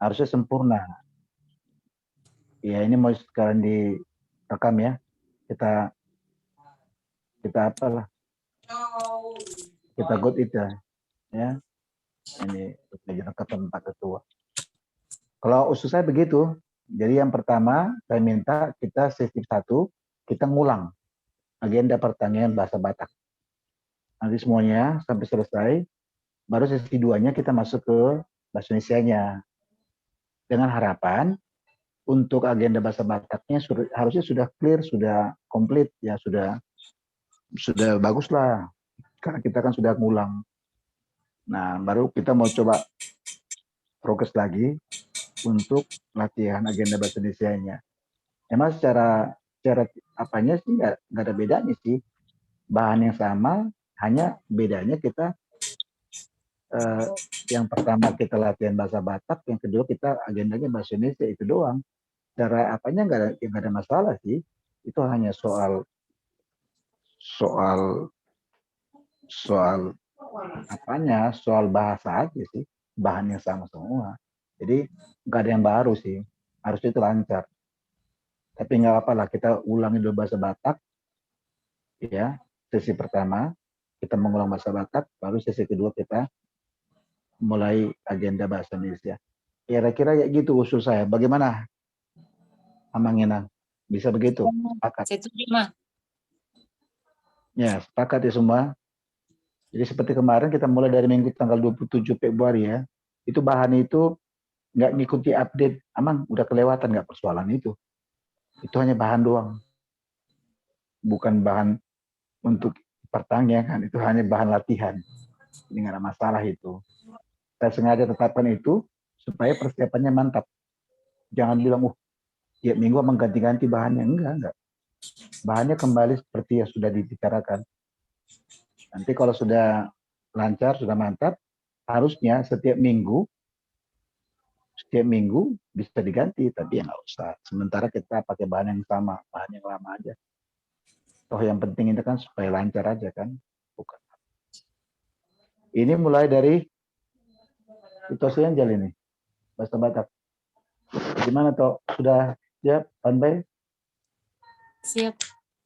harusnya sempurna. Ya ini mau sekarang direkam ya. Kita apalah, kita got itu ya. Ini rekam Pak Ketua. Kalau usul saya begitu. Jadi yang pertama saya minta kita sesi 1 kita ngulang agenda pertanian bahasa Batak. Nanti semuanya sampai selesai, baru sesi 2-nya kita masuk ke bahasa Indonesianya. Dengan harapan untuk agenda bahasa Bataknya harusnya sudah clear, sudah komplit ya, sudah bagus lah. Karena kita kan sudah ngulang. Nah, baru kita mau coba progres lagi untuk latihan agenda bahasa Indonesianya. Emang secara apanya sih nggak ada bedanya sih. Bahan yang sama, hanya bedanya kita yang pertama kita latihan bahasa Batak, yang kedua kita agendanya bahasa Indonesia, itu doang. Cara apanya nggak ada masalah sih. Itu hanya soal apanya, soal bahasa aja sih. Bahannya sama semua. Jadi nggak ada yang baru sih. Harusnya itu lancar. Tapi nggak apa lah, kita ulangi dulu bahasa Batak, ya. Sesi pertama kita mengulang bahasa Batak, baru sesi kedua kita mulai agenda bahasa Indonesia. Kira-kira ya gitu usul saya. Bagaimana, Amang Inang? Bisa begitu? Sepakat? Setuju, Mah. Ya, sepakat ya semua. Jadi seperti kemarin kita mulai dari minggu tanggal 27 Februari ya. Itu bahan itu nggak ngikuti update. Amang udah kelewatan nggak persoalan itu. Itu hanya bahan doang. Bukan bahan untuk pertanian kan. Itu hanya bahan latihan. Ini nggak ada masalah itu. Saya sengaja tetapkan itu supaya persiapannya mantap. Jangan bilang, tiap minggu mengganti-ganti bahannya. Enggak. Bahannya kembali seperti yang sudah dibicarakan. Nanti kalau sudah lancar, sudah mantap, harusnya setiap minggu bisa diganti, tapi ya nggak usah. Sementara kita pakai bahan yang sama, bahan yang lama aja. Toh yang penting itu kan supaya lancar aja kan. Bukan. Ini mulai dari situasi Angel ini, bahasa Batak. Gimana toh? Sudah siap, Panbay? Siap.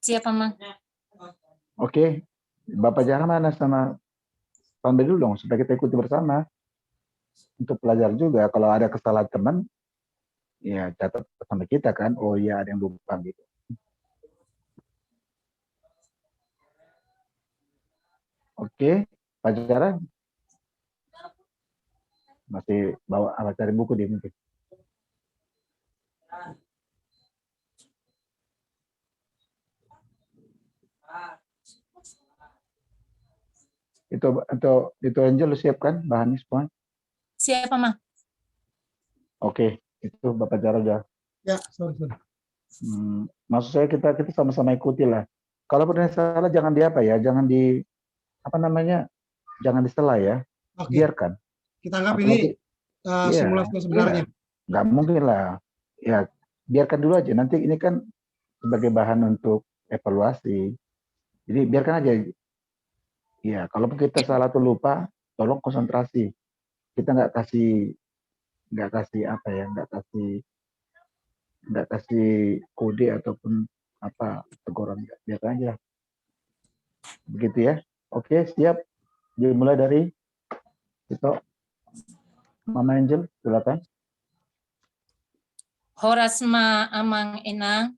Siap, Mah. Oke. Bapak Jara mana sama Panbay dulu dong, supaya kita ikuti bersama. Untuk pelajar juga, kalau ada kesalahan teman, ya catat sama kita kan. Oh iya, ada yang lupa gitu. Oke, Pak Jara masih bawa alat cari buku di mungkin. Itu Angel lu siapkan bahannya semua? Siap, Mah. Oke, itu Bapak Jara udah. Ya, sorry. Maksud saya kita sama-sama ikuti lah. Kalau ada salah jangan di apa ya, jangan di apa namanya, jangan disela ya. Oke. Biarkan. Kita anggap ini simulasi sebenarnya. Nggak mungkin lah. Ya, biarkan dulu aja. Nanti ini kan sebagai bahan untuk evaluasi. Jadi biarkan aja. Ya, kalaupun kita salah atau lupa, tolong konsentrasi. Kita nggak kasih apa ya, nggak kasih kode ataupun apa teguran, biarkan aja. Begitu ya. Oke, siap. Dimulai dari itu. Mama Angel, silakan. Horas ma Amang Inang.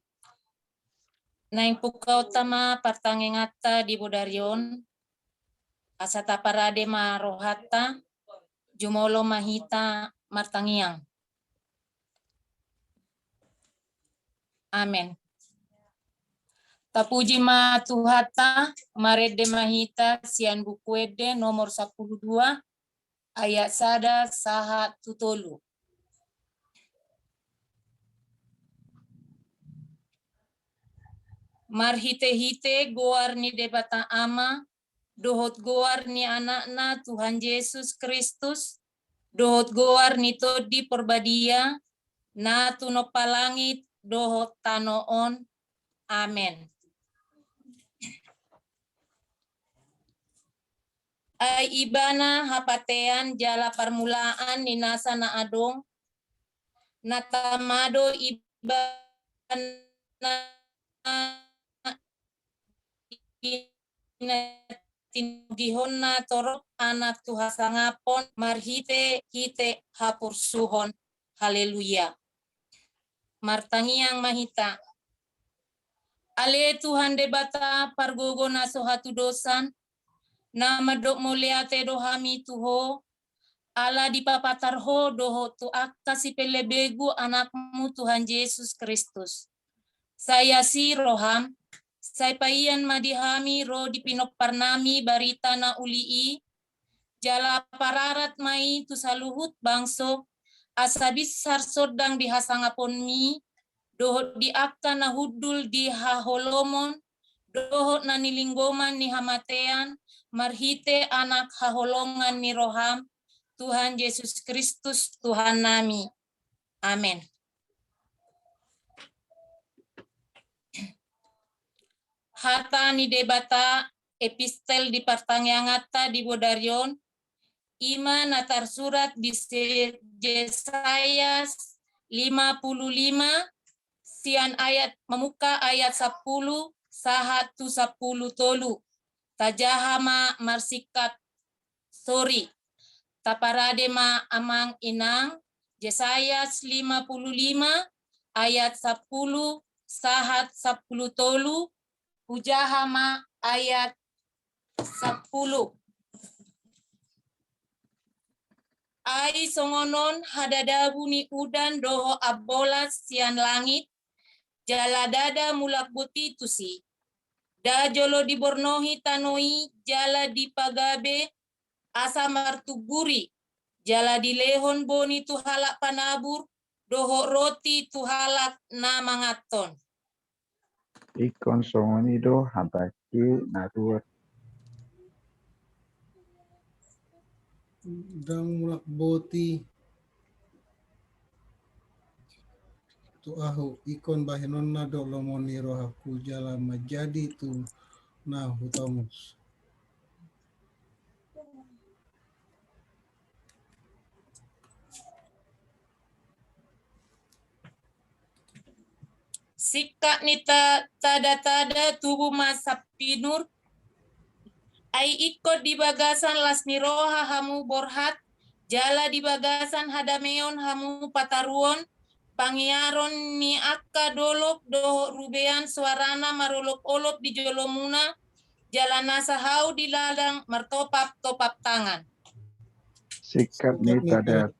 Naing pukau tama partangengata di Bodarion. Asata parade ma rohata. Jumolo mahita martangiang. Amen. Tapuji ma tuhata marede mahita sian bukuede nomor 12 ayat sada saha tutolu. Marhite-hite goar ni debata ama, dohot goar ni anakna Tuhan Yesus Kristus, dohot goar ni todi porbadia, na tuno palangit dohot tanoon. Amen. Ay ibana hapatean jala permulaan ni nasa na adong, natamado ibana tinugihon torop anak Tuhan sangapon marhite hite hapursuhon. Haleluya. Martangiang mahita. Ale Tuhan debata pargogo na sohatu dosan. Nama dok muliate dohami tuho. Ala dipapatarho doho tu akasi pelebegu anakmu Tuhan Yesus Kristus. Saya si roham. Saya paian madihami ro dipinok parnami barita na ulii. Jala pararat mai tu saluhut bangso. Asabis sarsodang dihasangapon mi. Dohot di akta na hudul di haholomon. Dohot na nilinggoman ni hamatean. Marhite anak haholongan ni roham. Tuhan Yesus Kristus Tuhan nami. Amin. Hata ni debata epistel di pertanyangata di Bodarion. Ima natar surat di Yesaya 55 sian ayat memuka ayat 10 sahatu 10 tolu. Tajahama marsikat sorry. Taparade ma amang inang Yesaya 55 ayat 10 sahat 10 tolu. Hujahama ayat 10. Ai songonon hadadabu ni udan doho abolas sian langit. Jala dada mulak buti tusi. Da jolo dibornohi tanoi jala dipagabe asa martuguri. Jala dilehon boni tuhalak panabur. Doho roti tuhalak na mangaton. Ikon songonido habaki naruat. Dang mulak boti tu ahu ikon bahenon na do lomoni rohaku jala majadi tu na hutamus. Sikak nita tada-tada tubuh masa pinur. Ai ikut di bagasan lasmi roha hamu borhat. Jala di bagasan hadameon hamu pataruon. Pangiaron ni akka dolok doho rubean suarana marolok-olok di jolomuna. Jala nasa hau di ladang martopap-topap tangan. Sikat ni tada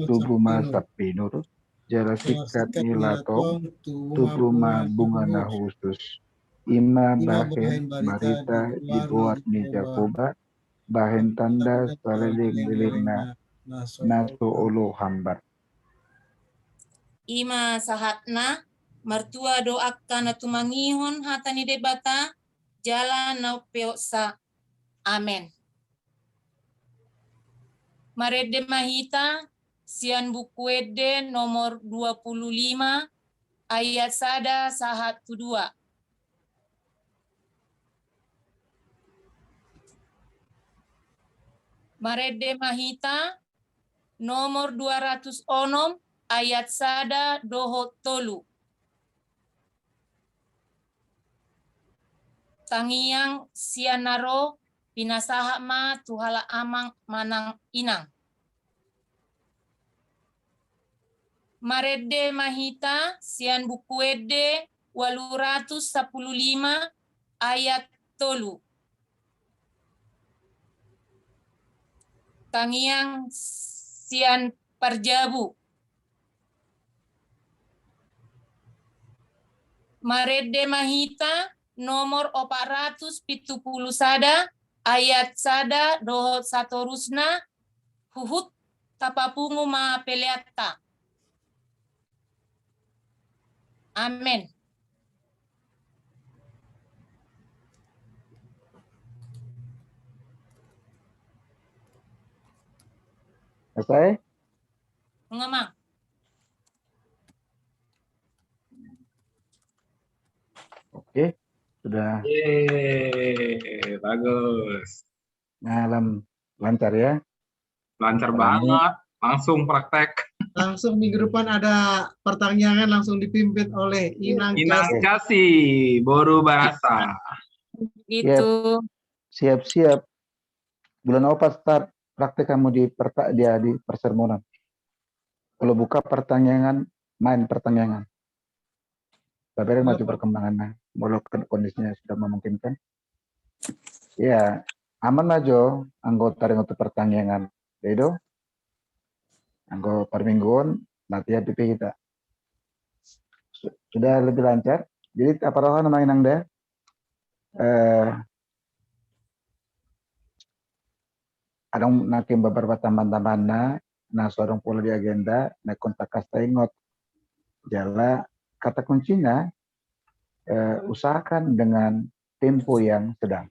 tubuh masa pinur. Jala sikat ni latong tubuh ma bunga na khusus. Ima bahen marita dibuat ni Jakoba. Bahen tanda saliling-liling na naso olo hambar. Ima sahatna martua doakan na tumangihon hata ni debata jala na peoksa. Amen. Marede mahita sian buku ede nomor 25 ayat sada sahat 2. Marede mahita nomor 206 ayat sada doho tolu. Tangiang sianaro pinasaha ma tuhala amang manang inang. Marede mahita sian buku ede 815 ayat tolu. Tangiang sian parjabu. Marede mahita nomor 470 sada ayat sada doho satorusna huhut tapapungu ma peleata. Amen. Selesai? Mengemang. Oke, sudah Yeay, bagus. ngalam lancar ya. Lancar Kali ini- banget. Langsung praktek. Langsung minggu depan ada pertanyaan langsung dipimpin oleh Inang Inang Kas. kasih boru bahasa. Gitu. Siap-siap. Bulan apa start praktek kamu di persermonan? Kalau buka pertanyaan, main pertanyaan. Tapi maju perkembangannya. Walau kondisinya sudah memungkinkan. Ya, aman aja anggota dengan pertanyaan. Itu anggota permingguan latihan PP kita. Sudah lebih lancar. Jadi apa rohan main nangda? Ada nakim beberapa tambahan-tambahan nah seorang pula di agenda na kontak kasta ingot jala kata kuncinya usahakan dengan tempo yang sedang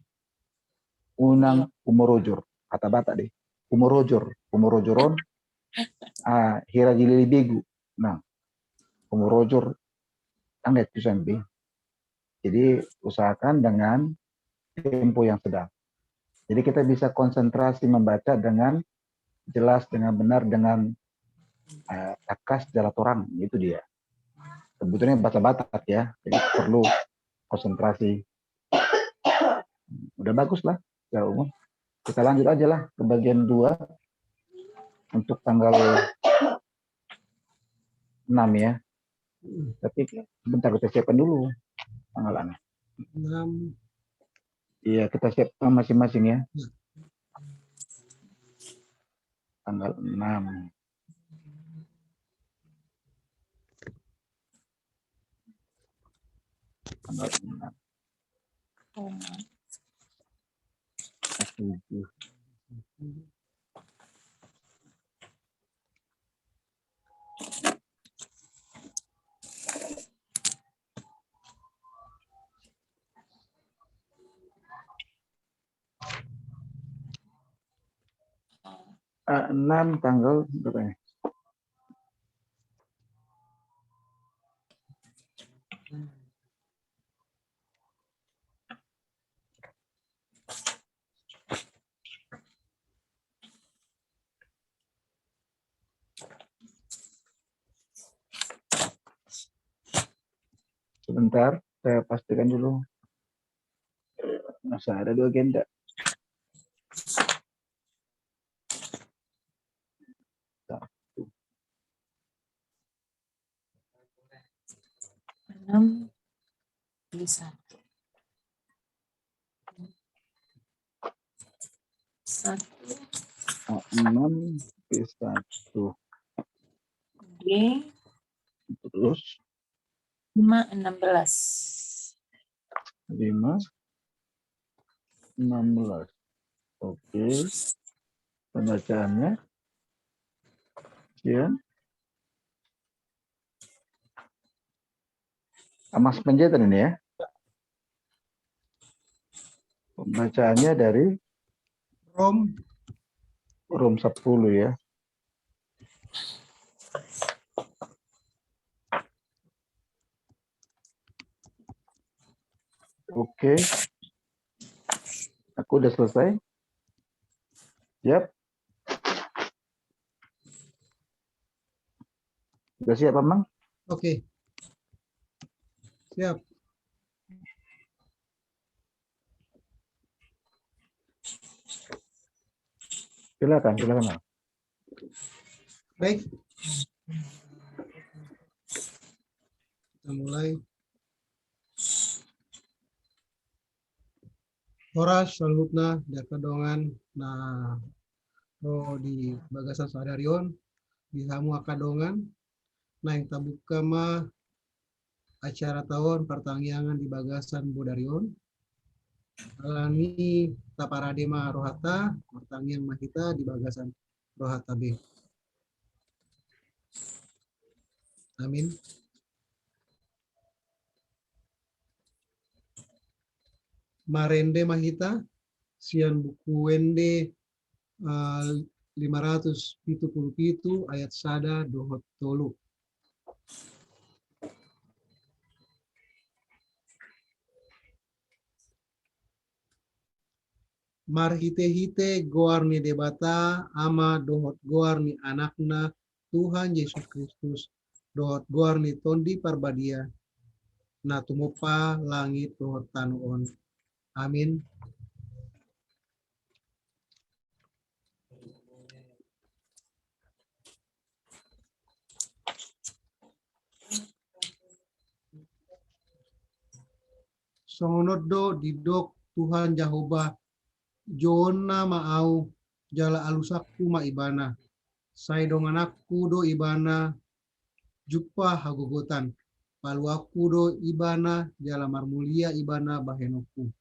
unang umurojur kata bata deh umurojoron hira jilili begu nah umurojur angget tusambi jadi usahakan dengan tempo yang sedang jadi kita bisa konsentrasi membaca dengan jelas dengan benar dengan takas jalan orang itu dia sebetulnya baca-baca ya jadi perlu konsentrasi udah bagus lah secara umum kita lanjut aja lah ke bagian 2 untuk tanggal 6 ya tapi bentar kita siapkan dulu tanggal 6. iya kita siapkan masing-masing ya tanggal 6 tanggal 6 6 tanggal berapa ya? Sebentar, saya pastikan dulu. Masih ada 2 agenda. Enam bisa. Satu 6 1 D terus 5 16. 5 16. Oke. Pembacaannya. Ya. Mas Penjatan ini ya. Pembacaannya dari Rom 10 ya. Oke. Aku udah selesai. Siap. Sudah siap, Mang? Oke. Siap. Silakan, Mang. Baik. Kita mulai. Horas selanjutnya dari kedongan nah di bagasan sadarion di hamu kadongan nah yang tabuka mah acara tahun pertanggiangan di bagasan bodarion alami taparadema rohata pertanggian mahita di bagasan rohata B. Amin. Marende mahita sian buku wende 577 ayat sada dohot tolu. Marhite-hite goar ni debata ama dohot goar ni anakna Tuhan Yesus Kristus dohot guarni tondi parbadia na tumupa langit dohot tanuon. Amin. Songonod do didok Tuhan Jehovah Jona maau jala alusakku ma ibana. Sai dong anakku do ibana jupa hagogotan. Palu aku do ibana jala marmulia ibana bahenokku.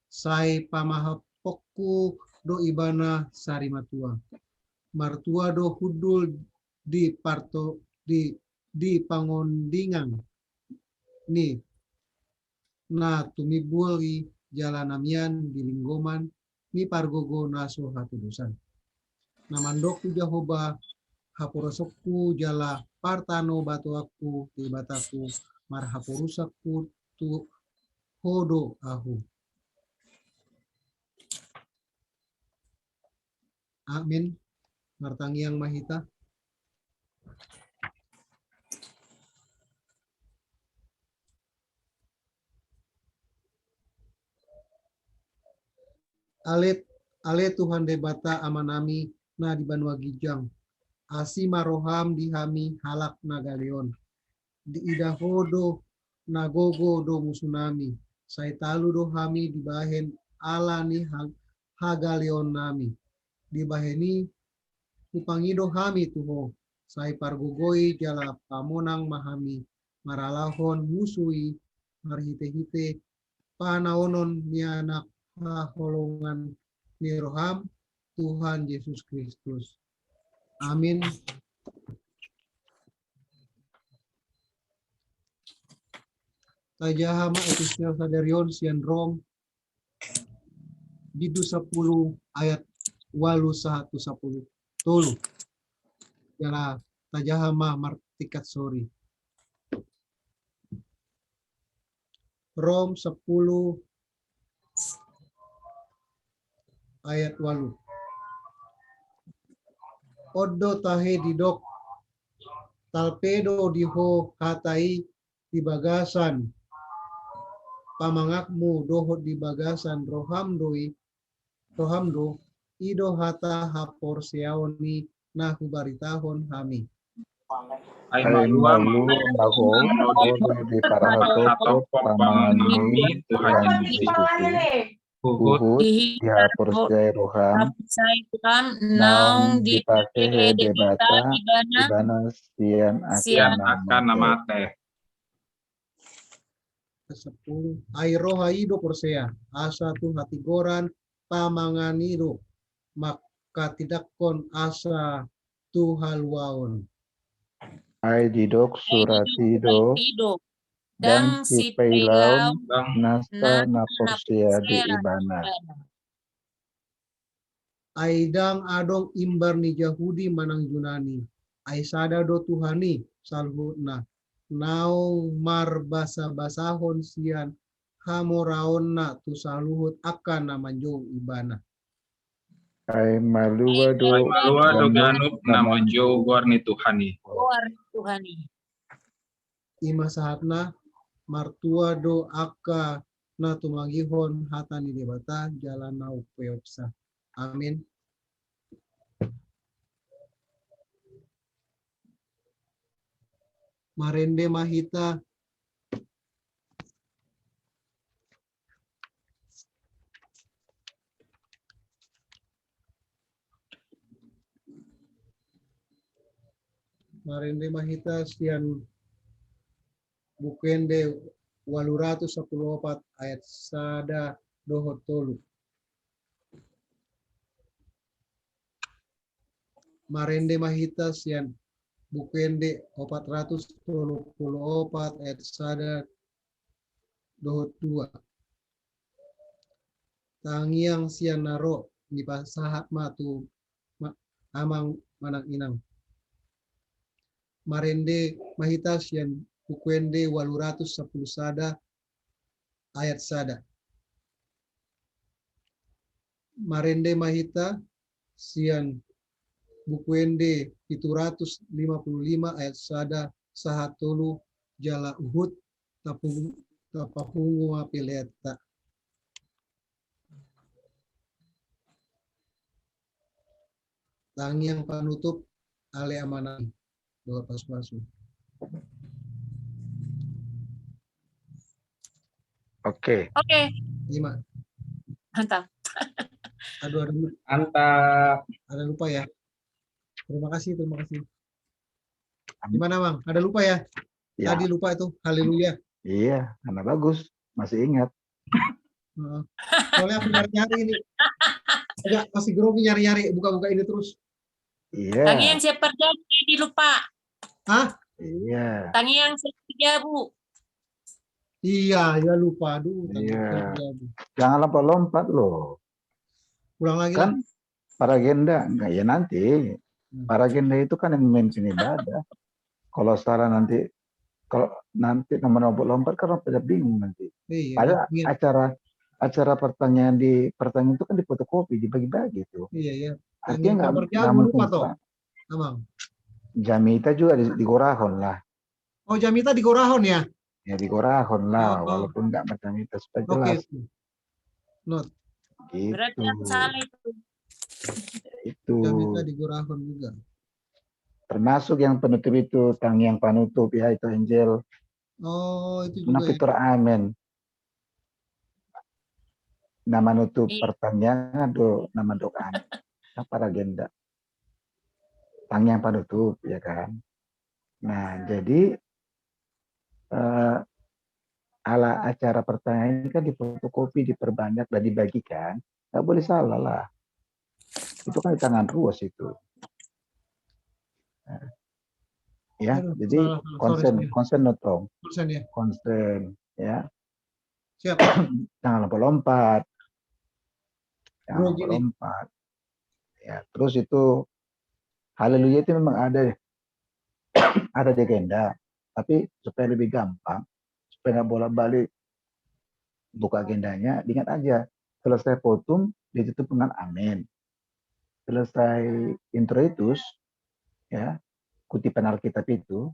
Sai pamahapokku do ibana sari matua. Martua do hudul di parto di pangondingan ni na tumibuli jalanamian di linggoman ni pargogo naso hatudusan. Namandokku Jehovah haporosokku jala partano batu aku ti bataku marhaporusakku tu hodo ahu. Amin. Martangiang mahita. Ale Tuhan debata amanami na di Banua Gijang. Asi maroham dihami halak nagaleon. Di idahodo nagogo do musunami. Sai talu do hami dibahen ala ni hagaleon nami. Dibaheni upangido hami tuho. Sai pargogoi jala pamonang mahami. Maralahon musui marhite-hite panaonon ni anak holongan ni roham Tuhan Yesus Kristus. Amin. Tajahama epistel sadarion sian Rom didu 10 ayat 8-1-10 tolu. Jala tajahama martikat sorry. Rom 10 ayat 8. Odo tahe didok talpedo diho katai di bagasan pamangakmu dohot di bagasan rohamdo ido hata hapor seaoni na hubaritahon hami. Ay Malu mago malu di parahato pamani Tuhan Tuhan Yesus. Yesus. Uhud Uhud dihapus jai roham Hapusai Tuhan naung naung dipakai debata ibana ibana sian sian akan nama teh. 10 ai roha ido persea asa tu hatigoran pamanganido maka tidak kon asa tu haluaon. ai didok suratido dan si peilaun Bang, nasta naporsia di ibana. Aidang adong imbar ni Yahudi manang Yunani. Ai sada do Tuhani salhutna. Nau mar basa-basahon sian hamoraon na tu saluhut akan namanjo ibana. Ai malua do malua do ganut nama jo warni Tuhani. Tuhani. Ima sahatna martua do aka na tumagihon hatani debata jalan nau peopsa. Amin. Marende mahita sian bukende 814 ayat sada dohot tolu. Marende mahita sian bukende 434 ayat sada dohot 2. Tangiang sian naro di pasahat matu amang manang inang. Marende mahita sian bukende 810 sada ayat sada. Marende mahita sian buku ND 755 ayat sada sahatulu jala uhud tapahungu apileta. Tangiang panutup ale amanah. Doa pas-pasu. Oke. Oke, Lima. mantap. Aduh, Mantap. ada lupa ya. Terima kasih. Gimana Bang? Ada lupa ya? Ya, Tadi lupa itu. Haleluya. iya, karena bagus. Masih ingat. Heeh. Soalnya aku nyari-nyari ini. Agak masih grogi nyari-nyari. Buka-buka ini terus. Iya, Tangian seperti dilupa. Hah? iya, Tangian seperti Bu. Iya, ya lupa. Aduh, iya. tadi. Jangan lompat-lompat loh. Ulang lagi lah. Kan para agenda, enggak ya nanti. Para agenda itu kan yang memimpin ibadah. Kalau salah nanti, kalau nanti nomor lompat kan orang pada bingung nanti. Iya, Padahal ingat. acara pertanyaan itu kan difotokopi, dibagi-bagi itu. Iya, ya. Artinya Kabar nggak jamu mungkin lupa toh, Pak. Abang. Jamita juga di Gorahon lah. Oh, Jamita di Gorahon ya? Ya di Gorahon lah, Oh, walaupun nggak macam itu supaya oke. jelas. Not. Berarti Gitu. aku salah itu. Itu Jamita di Gorahon juga. termasuk yang penutup itu, yang penutup ya itu Angel. Oh, itu juga ya. Napitur amen. Nama nutup Iya. pertanyaan nama doa. Apa agenda? Yang penutup ya kan. Nah, jadi ala acara pertanyaan ini kan difotokopi, diperbanyak dan dibagikan. Nggak boleh salah lah. Itu kan di tangan ruas itu. Nah, ya, Aduh, jadi salah. Sorry. konsen notong, Persen ya. konsen ya. Siap. Jangan lompat-lompat. Jangan Bro, gini. lompat-lompat. Ya, terus itu haleluya itu memang ada di agenda, tapi supaya lebih gampang, supaya nggak bolak-balik buka agendanya, ingat aja selesai potum ditutup dengan amin. Selesai introitus, ya kutipan Alkitab itu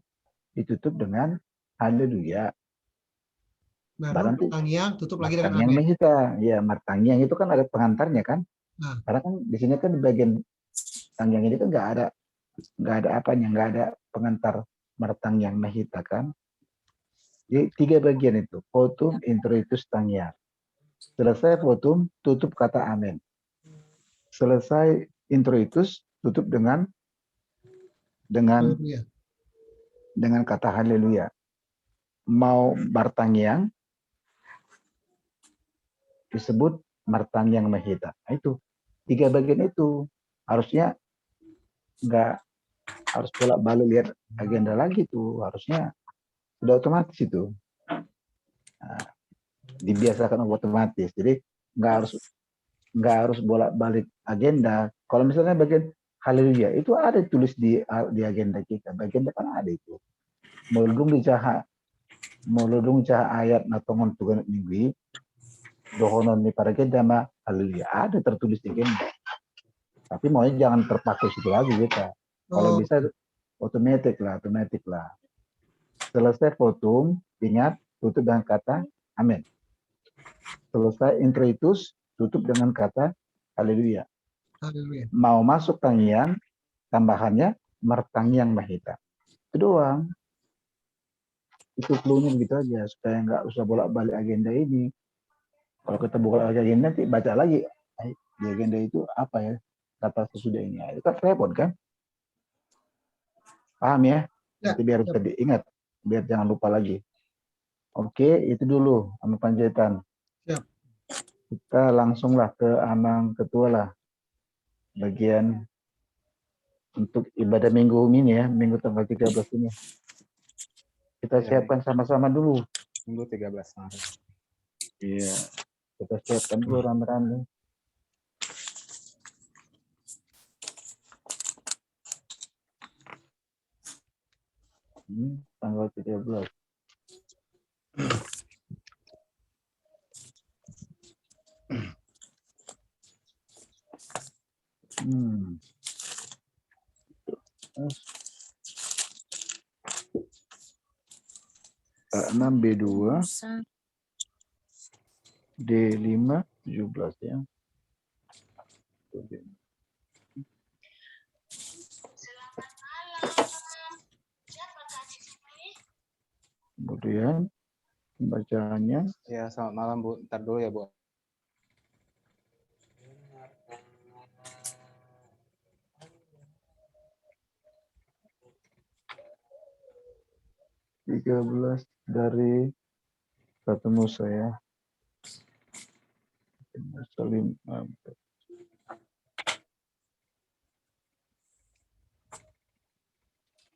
ditutup dengan haleluya. Baru Nanti Tangiang tutup lagi dengan Martangiang amin. Mehita, ya Martangiang itu kan ada pengantarnya kan? Nah. Karena kan di sini kan di bagian Tangiang ini kan nggak ada apanya, nggak ada pengantar Martangiang Mehita kan? Jadi 3 bagian itu, potum, introitus, tangiang. Selesai potum, tutup kata amin. Selesai introitus, tutup dengan Haleluya. kata haleluya. Mau Martangiang disebut Martangiang Mehita. Nah, itu 3 bagian itu harusnya nggak harus bolak-balik lihat agenda lagi tuh, harusnya sudah otomatis itu. Nah, dibiasakan otomatis. Jadi nggak harus bolak-balik agenda. Kalau misalnya bagian haleluya itu ada tulis di agenda kita, bagian depan ada itu. Meludung caha ayat natongon tugan minggu dohonon ni para agenda mah haleluya ada tertulis di agenda. Tapi maunya jangan terpakai situ lagi kita. Kalau Oh, bisa otomatis lah. Selesai potum, ingat tutup dengan kata amin. Selesai introitus, tutup dengan kata haleluya. haleluya. Mau masuk tangian, tambahannya Martangiang Mehita. Itu doang. Itu clue-nya begitu aja, supaya nggak usah bolak-balik agenda ini. Kalau kita buka agenda nanti baca lagi, di agenda itu apa ya kata sesudah ini. Itu kan repot kan? Paham ya? Nanti biar bisa diingat, biar jangan lupa lagi. Oke, itu dulu sama Panjaitan. Siap. Kita langsunglah ke Amang Ketua lah. Bagian untuk ibadah minggu ini ya, minggu tanggal 13 ini. Kita siapkan sama-sama dulu. Minggu 13 Maret. Iya, kita siapkan dulu rame-rame. Tanggal 13. A6 B2 Musa. D5 17 ya. Kemudian bacaannya Ya, selamat malam Bu. Ntar dulu ya Bu. tiga belas dari ketemu saya. Salim.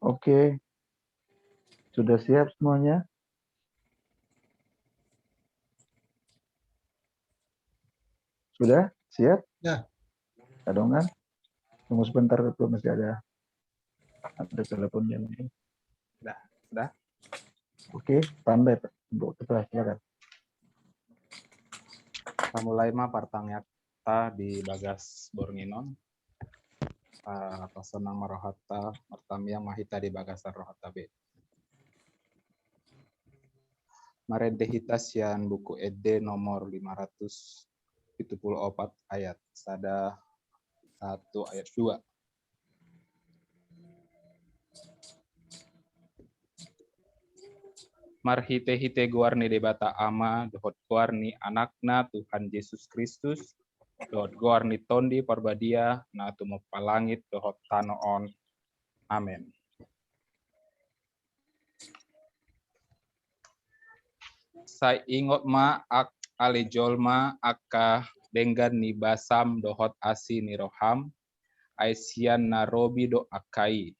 Oke. Sudah siap semuanya? Sudah? Siap? Ya. Kadongan? Tunggu sebentar, itu masih ada teleponnya. Sudah. Oke, pandai Pak. Bu, kita silakan. Mulai mah partang yakta di bagas Bornginon. Pasonang marohata martamiang mahita di bagasan rohata B. Marendehita sian buku ED nomor 574 ayat sada 1 ayat 2. Marhite-hite guarni debata ama dohot guarni anakna Tuhan Yesus Kristus dohot guarni tondi parbadia na tumo palangit dohot tanoon. Amin. Sai ingot ma ak alejolma akka denggan ni basam dohot asi ni roham aisian narobi do akai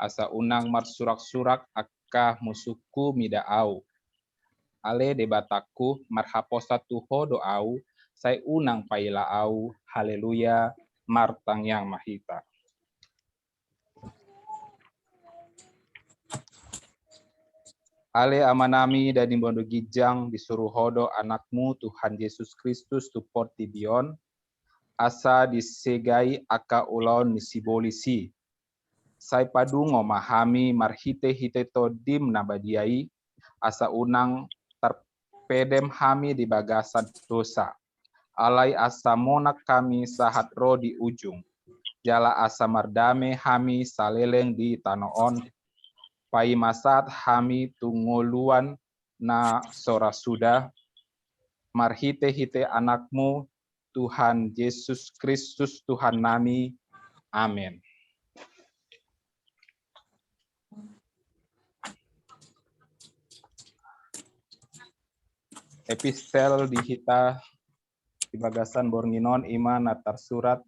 asa unang marsurak-surak akka musuku midaau ale debataku marhaposa tuho doau sai unang pailaau haleluya martang yang mahita. Ale amanami dan imbondo gijang disuruh hodo anakmu Tuhan Yesus Kristus tupot tibion asa disegai aka ulon nisibolisi sai padungo mahami marhite-hite todim nabadiai asa unang terpedem hami di bagasan dosa alai asa monak kami sahat ro di ujung jala asa mardame hami saleleng di tanoon pai masat hami tungoluan na sora sudah marhite-hite anakmu Tuhan Yesus Kristus Tuhan nami. Amin. Epistel dihita di bagasan Bornginon iman natar surat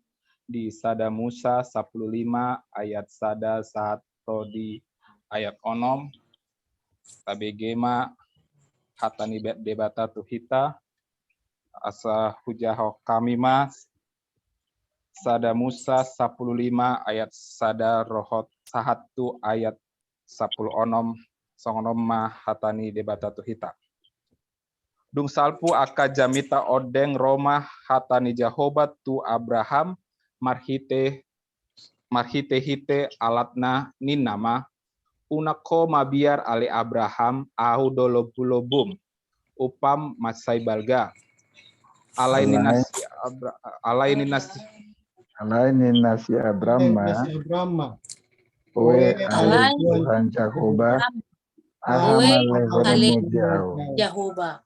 di sada Musa 15 ayat sada saat di ayat onom tabegema hatani debata tuhita asa hujaho kami mas sada Musa 15 ayat sada rohot sahatu ayat 10 onom songonom ma hatani debata tuhita dung salpu aka jamita odeng Roma hatani Jehobat tu Abraham marhite hite alatna ninama unako mabiar ale Abraham ahu dolobulobum upam masai balga alaini nasi Abrahma oe ale Tuhan Jakoba ahama leheremu diau Jehovah.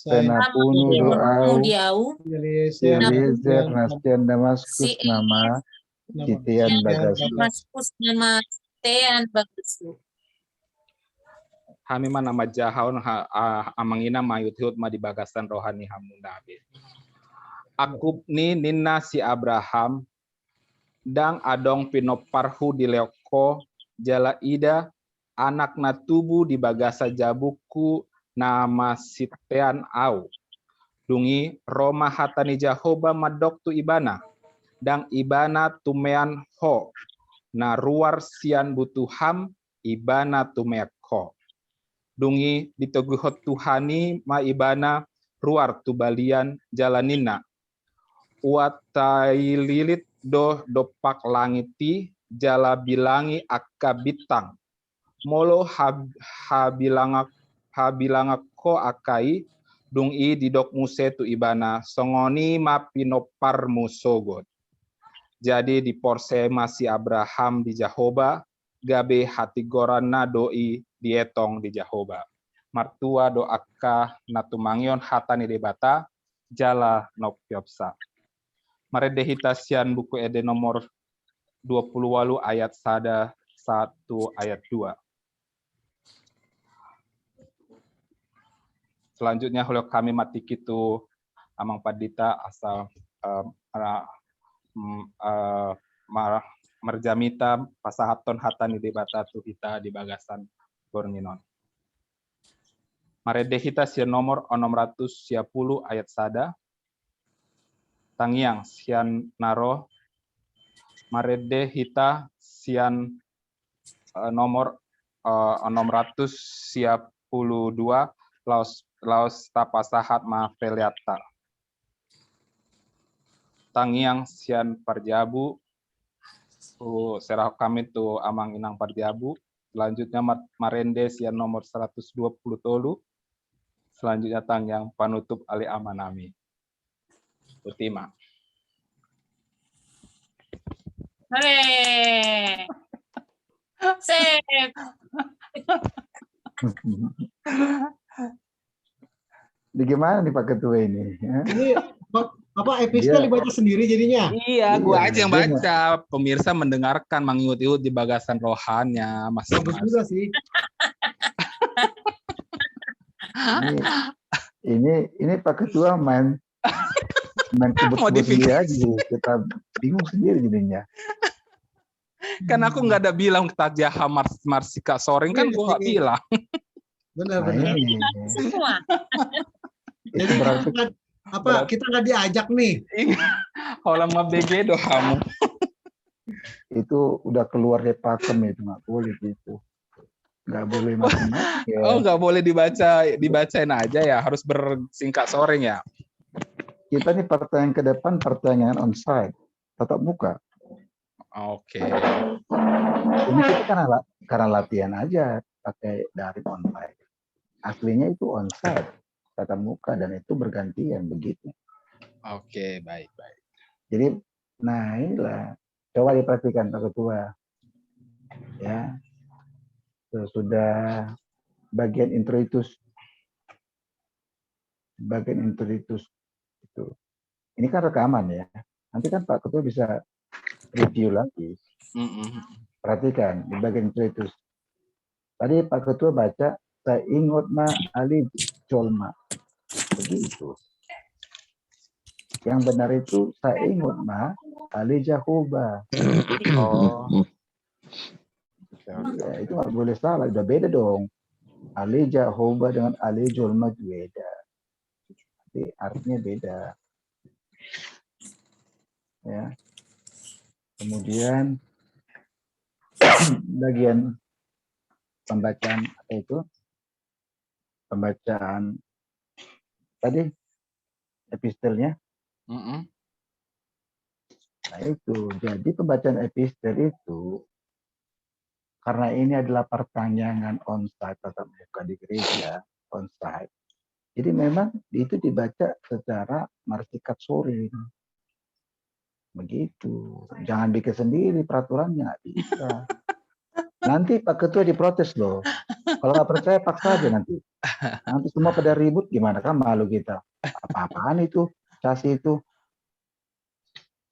penapunu doau Diau Eliezer nastian Damaskus nama Kitian Bagasu Damaskus nama Tean Bagasu. Hami mana nama jahaun amangina mayut-hut ma di bagasan rohani hamundabe. Akub ni ninna si Abraham dang adong pinoparhu di leoko jala ida anak na tubu di bagasa jabuku nama sitean au. Dungi Roma hatani Jahoba madok tu ibana dang ibana tumean ho na ruar sian butuham ibana tumeak ho. Dungi diteguhot Tuhani ma ibana ruar tubalian jalanina. Uatai lilit dopak langiti jala bilangi akka bitang. Molo habilanga ko akai dung I didok muse tu ibana songoni mapinopar musogot. Jadi di porse masih Abraham di Jahoba, gabe hati gorana doi dietong di Jahoba. Martua doaka natumangion hatani debata, jala nopyopsa. Maredehita sian buku ede nomor 28 ayat 1 ayat 2. Selanjutnya oleh kami mati kitu amang padita asal marjamita pasahaton hatani debata tu hita di bagasan Borninon. Marede hita sian nomor 610 ayat 1. Tangiang sian naro marede hita sian nomor 612 laos tapasahat ma peliata. Tangiang sian parjabu serah kami tu amang inang parjabu. Selanjutnya marende sian nomor 120 tolu. Selanjutnya tangiang panutup ali amanami. Ultima. Hore. Sip. Bagaimana nih Pak Ketua ini? Ya? Ini apa epistel dibaca sendiri jadinya? Iya, gua Iya, aja yang dia baca. Pemirsa mendengarkan mengiut-iut di bagasan rohannya Bagus masing-masing. juga sih. Ini Pak Ketua main kebut-kebut Modifikasi. sendiri aja, kita bingung sendiri jadinya. Kan aku nggak ada bilang Tajaha Marsika Soring kan gua nggak bilang. Benar. Nah, ini. Semua. Itu Jadi berarti kita nggak diajak nih. Kalau mau BG doamu. itu udah keluar dari pakem itu, nggak boleh gitu. Nggak boleh macam-macam ya. Oh, nggak boleh dibacain aja ya, harus bersingkat soring ya. Kita nih pertanyaan ke depan, pertanyaan onsite, tatap muka. Oke. Ini kita karena latihan aja pakai dari onsite. Aslinya itu onsite, tatap muka, dan itu bergantian begitu. Oke, baik. Jadi, nah inilah, coba diperhatikan Pak Ketua. Ya, sudah bagian introitus itu. Ini kan rekaman ya. Nanti kan Pak Ketua bisa review lagi. Perhatikan di bagian introitus. Tadi Pak Ketua baca saya ingot ma ali colma. Begitu. Yang benar itu saya ingot ma ali jahoba. Oh. Ya, itu nggak boleh salah, udah beda dong. Ali jahoba dengan ali jolma beda. Jadi artinya beda. Ya. Kemudian bagian pembacaan apa itu? Pembacaan tadi epistelnya. Nah itu, jadi pembacaan epistel itu karena ini adalah pertanyaan onsite tatap muka di gereja onsite. Jadi memang itu dibaca secara marsikat soring. Begitu. Jangan bikin sendiri peraturannya, nggak bisa. Nanti Pak Ketua diprotes loh. Kalau nggak percaya paksa aja nanti. Nanti semua pada ribut gimana, kan malu kita. Apa-apaan itu, casi itu.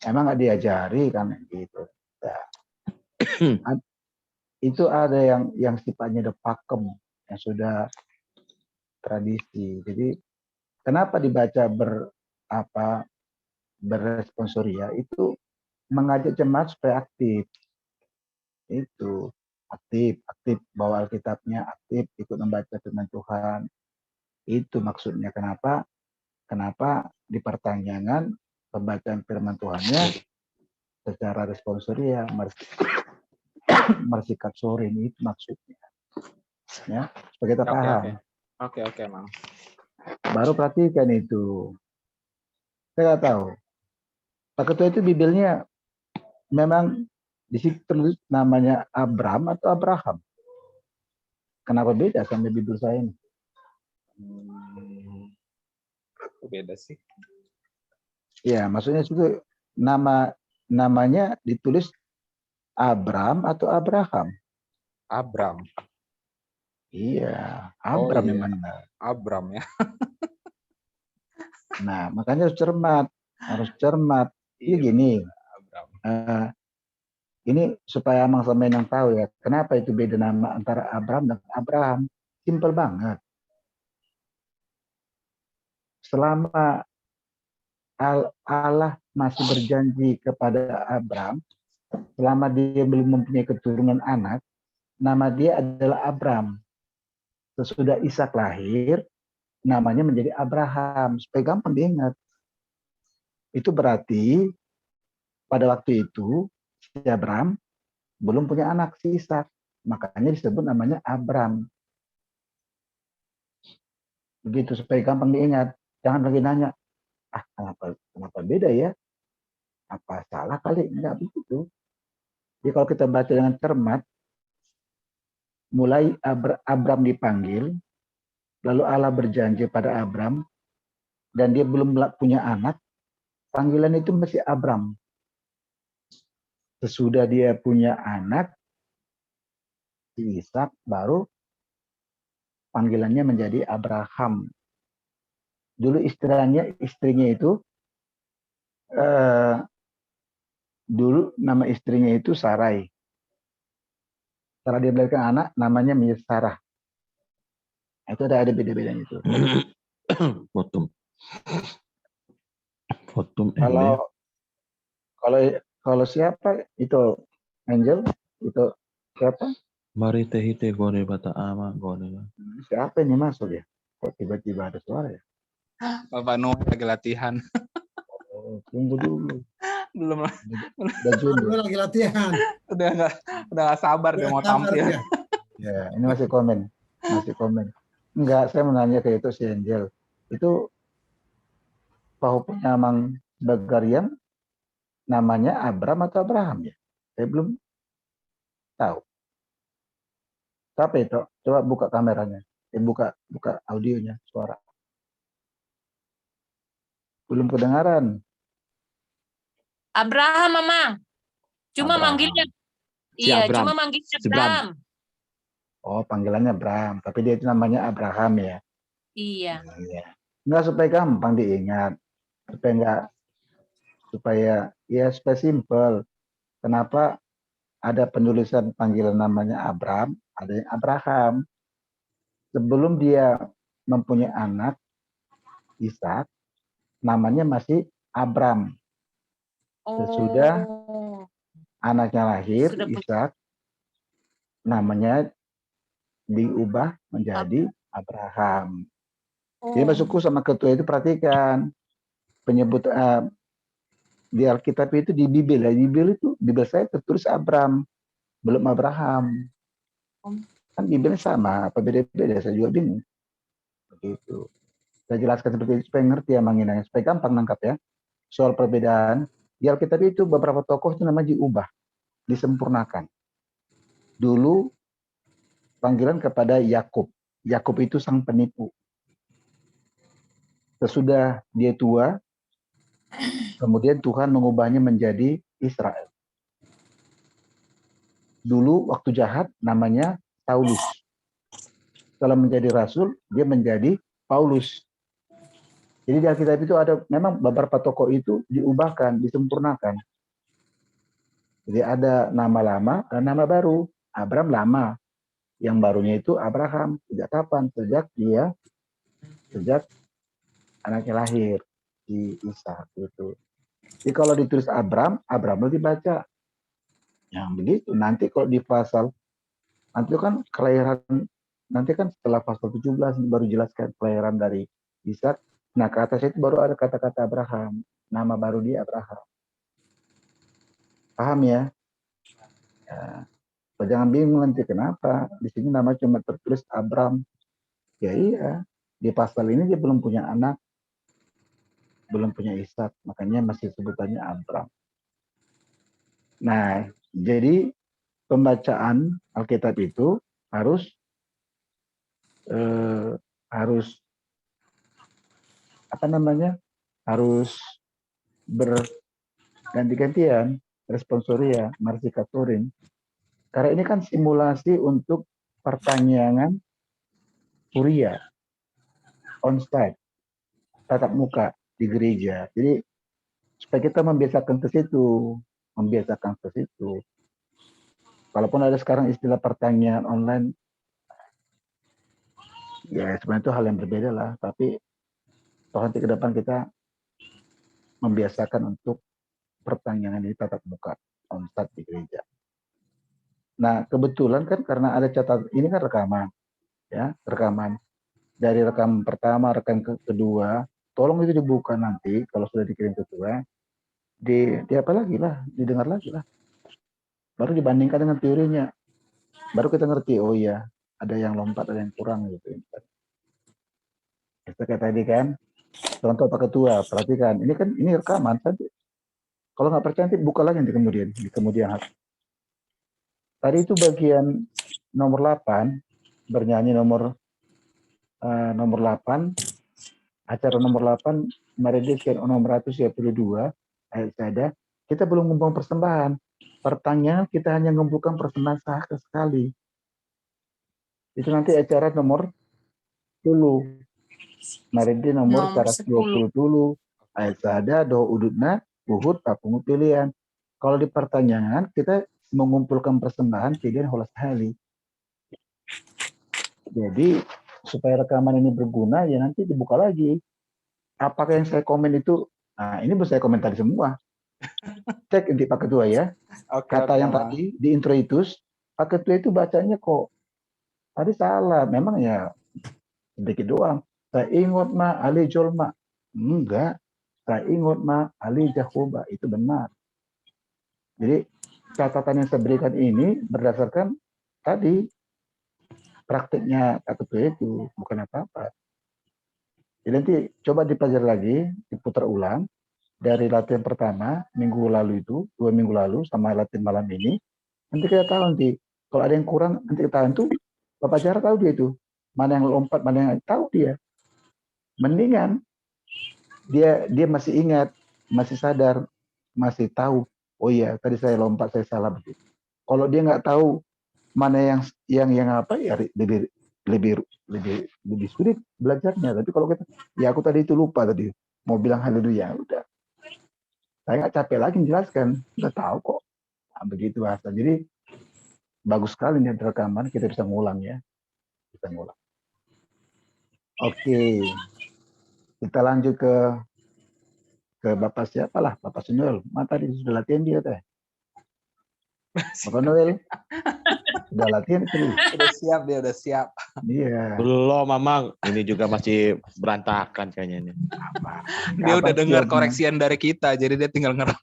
Emang nggak diajari kan gitu. Nah, itu ada yang sifatnya udah pakem, yang sudah tradisi. Jadi kenapa dibaca berresponsoria itu mengajak jemaat supaya aktif. Itu aktif bawa Alkitabnya, aktif ikut membaca firman Tuhan. Itu maksudnya kenapa di pertanyaan pembacaan firman Tuhannya secara responsoria marsikat soring itu maksudnya. Ya, supaya kita paham. Oke, Mang. Baru perhatikan itu. Saya nggak tahu. Pak Ketua itu Bibelnya memang di situ tertulis namanya Abram atau Abraham. Kenapa beda sama Bibel saya ini? Beda sih. Ya, maksudnya juga namanya ditulis Abram atau Abraham? Abram. Iya, Oh Abram yang iya, benar. Abram ya. Nah, makanya harus cermat, harus cermat. Ini Iya, gini, Abram. ini supaya Amang sama yang tahu ya, kenapa itu beda nama antara Abram dan Abraham. Simpel banget. Selama Allah masih berjanji kepada Abram, selama dia belum mempunyai keturunan anak, nama dia adalah Abram. Sesudah Ishak lahir, namanya menjadi Abraham. Supaya gampang diingat. Itu berarti pada waktu itu si Abram belum punya anak, si Ishak. Makanya disebut namanya Abram. Begitu supaya gampang diingat. Jangan lagi nanya, kenapa beda ya? Apa salah kali? Enggak begitu. Jadi kalau kita baca dengan cermat, mulai Abram dipanggil, lalu Allah berjanji pada Abram, dan dia belum punya anak, panggilan itu masih Abram. Sesudah dia punya anak, si Ishak, baru panggilannya menjadi Abraham. Dulu istrinya itu, dulu nama istrinya itu Sarai. Setelah dia melahirkan anak, namanya menjadi Sarah. Itu ada beda-bedanya itu. Potom. Potom Kalau kalau kalau siapa itu Angel itu siapa? Mari tehite gore bata ama gore. Siapa ini masuk ya? Kok tiba-tiba ada suara ya? Bapak Noah lagi latihan. Oh, tunggu dulu. Belum, Udah Jun Gue ya? lagi latihan. udah nggak sabar dia mau Sabar tampil. dia. Ya, ini masih komen. Masih komen. Enggak, saya menanya ke itu si Angel. Itu pahupunya Mang Bagarian namanya Abram atau Abraham ya? Saya belum tahu. Siapa itu? Coba buka kameranya. Buka audionya, suara. Belum kedengaran. Abraham, Mamang. Cuma Abraham. manggilnya. Si Iya, Abram. cuma manggilnya Si Bram. Bram. Oh, panggilannya Bram, tapi dia itu namanya Abraham ya. Iya. Iya. Enggak supaya gampang diingat. Supaya simpel. Kenapa ada penulisan panggilan namanya Abram, ada yang Abraham. Sebelum dia mempunyai anak, Ishak, namanya masih Abram. Sesudah anaknya lahir, Sudah punya. Ishak, namanya diubah menjadi Abraham. Jadi masukku sama ketua itu perhatikan penyebut di Alkitab itu di Bibel ya. Di Bibel saya tertulis Abram, belum Abraham. Kan Bibelnya sama, apa beda-beda? Saya juga bingung. Begitu. Saya jelaskan seperti itu supaya ngerti ya Manginanya, supaya gampang nangkap ya. Soal perbedaan di Alkitab itu beberapa tokoh itu namanya diubah, disempurnakan. Dulu panggilan kepada Yakub. Yakub itu sang penipu. Sesudah dia tua, kemudian Tuhan mengubahnya menjadi Israel. Dulu waktu jahat namanya Saulus. Setelah menjadi rasul, dia menjadi Paulus. Jadi di Alkitab itu ada memang beberapa tokoh itu diubahkan, disempurnakan. Jadi ada nama lama dan nama baru. Abram lama, yang barunya itu Abraham. Sejak kapan? Sejak anaknya lahir di Ishak itu. Jadi kalau ditulis Abram itu dibaca yang begitu. Nanti kalau di pasal nanti kan kelahiran, nanti kan setelah pasal 17 baru jelaskan kelahiran dari Ishak. Nah, ke atas itu baru ada kata-kata Abraham, nama baru dia Abraham. Paham ya? Ya. Jangan bingung nanti kenapa di sini nama cuma tertulis Abram. Ya iya, di pasal ini dia belum punya anak, belum punya Ishak, makanya masih sebutannya Abram. Nah, jadi pembacaan Alkitab itu harus harus berganti-gantian responsoria, marsikatorin. Karena ini kan simulasi untuk pertanyaan kuliah on-site, tatap muka di gereja. Jadi supaya kita membiasakan ke situ. Walaupun ada sekarang istilah pertanyaan online, ya sebenarnya itu hal yang berbeda lah. Tapi toh nanti ke depan kita membiasakan untuk pertanyaan ini tatap muka on-site di gereja. Nah, kebetulan kan karena ada catatan, ini kan rekaman, ya, rekaman. Dari rekam pertama, rekam kedua, tolong itu dibuka nanti kalau sudah dikirim ketua, di apa lagi lah, didengar lagi lah. Baru dibandingkan dengan teorinya. Baru kita ngerti, oh iya, ada yang lompat, ada yang kurang gitu. Kita kayak tadi kan, contoh Pak Ketua, perhatikan, ini rekaman tadi. Kalau nggak percaya nanti buka lagi di kemudian hari. Tadi itu bagian nomor 8, bernyanyi nomor 8, acara nomor 8, Maredes nomor 122, ayat saya, kita belum ngumpulkan persembahan. Pertanyaan kita hanya mengumpulkan persembahan sah sekali. Itu nanti acara nomor 10. Maredes nomor 120 dulu. Ayat saya, doa udutna, buhut, papungu pilihan. Kalau di pertanyaan, kita mengumpulkan persembahan pilihan holas hali. Jadi supaya rekaman ini berguna, ya nanti dibuka lagi. Apakah yang saya komen itu, nah ini bisa saya komentari semua. Cek nanti Pak Ketua ya. Kata yang tadi di introitus, Pak Ketua itu bacanya kok tadi salah. Memang ya sedikit doang. Saya ingat ma ali jolma. Enggak. Saya ingat ma ali jahoba. Itu benar. Jadi catatan yang saya berikan ini berdasarkan tadi praktiknya Pak Ketua itu, bukan apa-apa. Jadi nanti coba dipelajari lagi, diputar ulang dari latihan pertama minggu lalu itu, 2 minggu lalu sama latihan malam ini. Nanti kita tahu nanti kalau ada yang kurang nanti kita tahu. Bapak Jara tahu dia itu mana yang lompat, mana yang tahu dia. Mendingan dia masih ingat, masih sadar, masih tahu. Oh iya, tadi saya lompat, saya salah begitu. Kalau dia nggak tahu mana yang apa ya lebih sulit belajarnya. Tapi kalau kita, ya aku tadi itu lupa tadi mau bilang haleluya, udah. Saya nggak capek lagi menjelaskan, udah tahu kok. Nah, begitu bahasa. Jadi bagus sekali nih rekaman, kita bisa ngulang ya. Kita ngulang. Oke, kita lanjut ke Bapak siapa lah, Bapak Noel. Tadi sudah latihan dia teh. Bapak Noel sudah latihan itu. Udah siap dia, udah siap. Iya. Belum, Mamang. Ini juga masih berantakan kayaknya ini. Dia udah Kapan dengar siapnya? koreksian dari kita, jadi dia tinggal ngerap.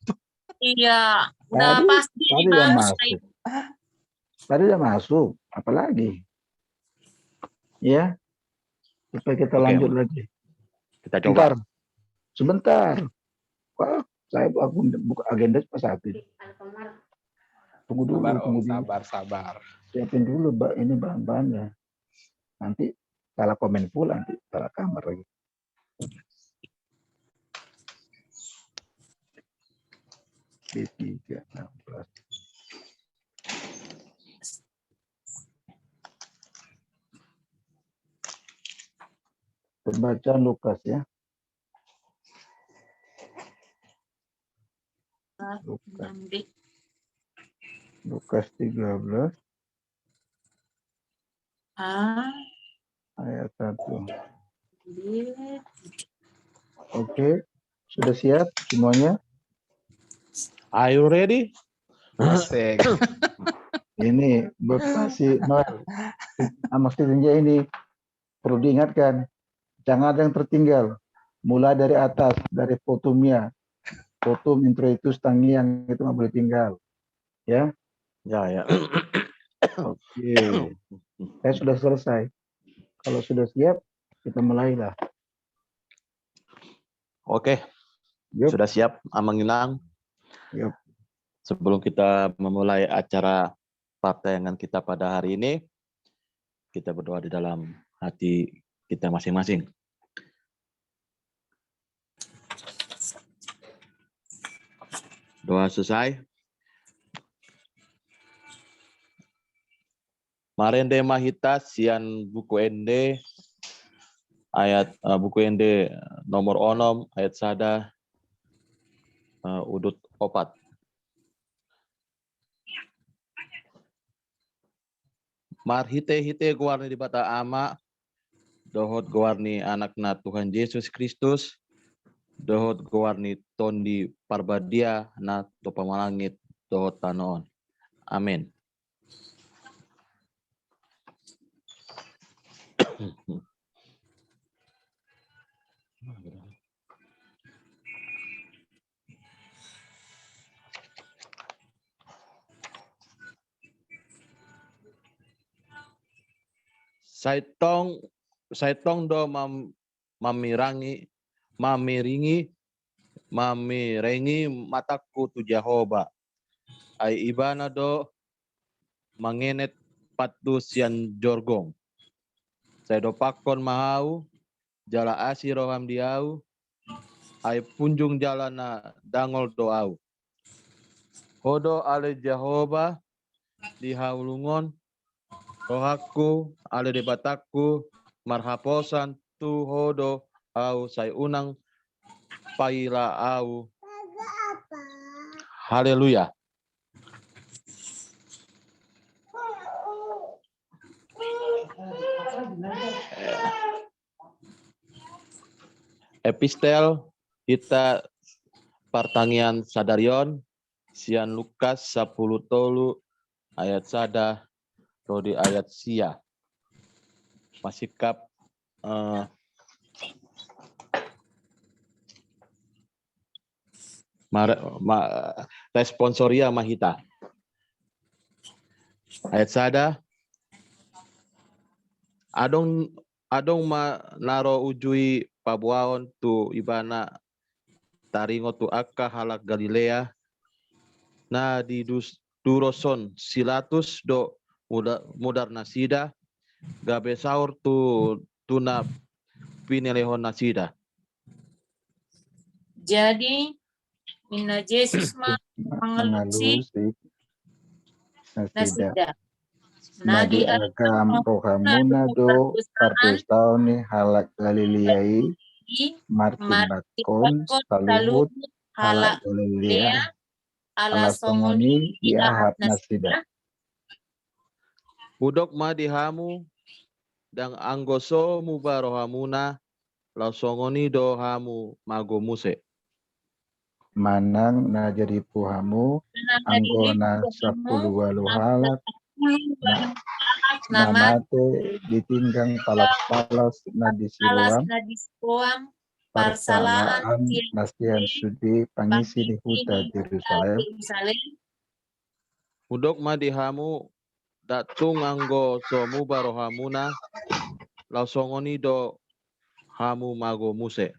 Iya, udah pasti Tadi Bang. yang masuk. Tadi udah masuk, apalagi? Ya, supaya kita Oke, lanjut Mam. lagi. Kita coba. Sebentar. Wah, aku buka agenda pas satu. Tunggu dulu, Sabar. siapin dulu ini bahan-bahannya. Nanti salah komen pula, nanti salah kamar lagi. B316. Pembacaan Lukas ya. Lukas 13 ayat 1. Oke, sudah siap semuanya? Are you ready? Asik. Ini Bapak si Noel. Maksudnya ini perlu diingatkan, jangan ada yang tertinggal. Mulai dari atas, dari fotumnya, fotum introitus tangiang itu nggak boleh tinggal. Ya, Ya. oke. Saya sudah selesai. Kalau sudah siap, kita mulailah. Oke, Yup. sudah siap, Amang Inang. Yup. Sebelum kita memulai acara partayangan kita pada hari ini, kita berdoa di dalam hati kita masing-masing. Doa selesai. Marende mahita sian buku ende ayat buku ende nomor onom ayat sada udut opat. Marhite-hite guarni di bata ama dohot guarni anakna Tuhan Yesus Kristus dohot guarni tondi parbadia na to pamalangit dohot tanoon. Amin. Saitong do mamirengi mataku tu Jehovah. Ai ibana do mangenet patu sian jorgong. Saya do pakon mahau jala asi roham diau. Ai punjung jalana dangol doau. Hodo ale Jehovah di haulungon. Rohaku ale de bataku marhaposan tu hodo au sai unang paila au. Haleluya. Epistel kita pertanyaan sadarion sian Lukas 10 tolu ayat sada rodi ayat sia. Masikap responsoria mahita. Ayat sada adong naro ujui pabuaon tu ibana taringo tu akka halak Galilea na di duroson silatus do mudar nasida gabe saur tu tuna pinelehon nasida. Jadi Mina Yesus mengelusi nasida. Nadi agam rohamuna do parpustauni halak Galileai Martin bakon saluhut halak Galilea ala songoni diahap nasida. Udok ma dihamu dang anggoso mubarohamuna lausongoni do hamu mago muse. Manang na jadi puhamu anggona 10 walu halak namate ditinggang palas-palas na disiluam parsalaan nastian sudi pangisi di huta Jerusalem. Udok ma dihamu datung anggo so mubarohamuna lausongoni do hamu mago muse.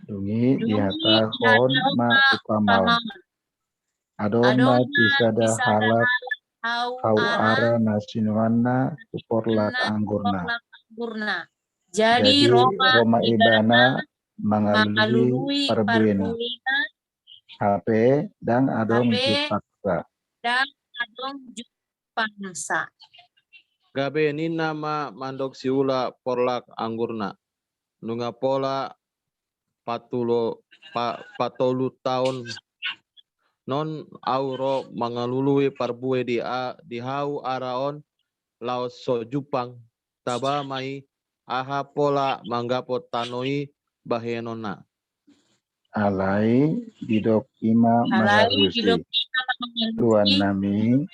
Dungi dihatahon ma upamaon. Adon ma tisada halak hau ara nasinuana tuporlak anggurna. Jadi Roma ibana mengalui perbuena. HP dan adong jupaksa. Gabe nina ma mandok siula porlak anggurna. Nunga pola patolu tahun non auro mengalului parbue di hau araon laos so jupang taba mai aha pola manggapo tanoi bahenona. Alai didok ima magarusi. Tuan nami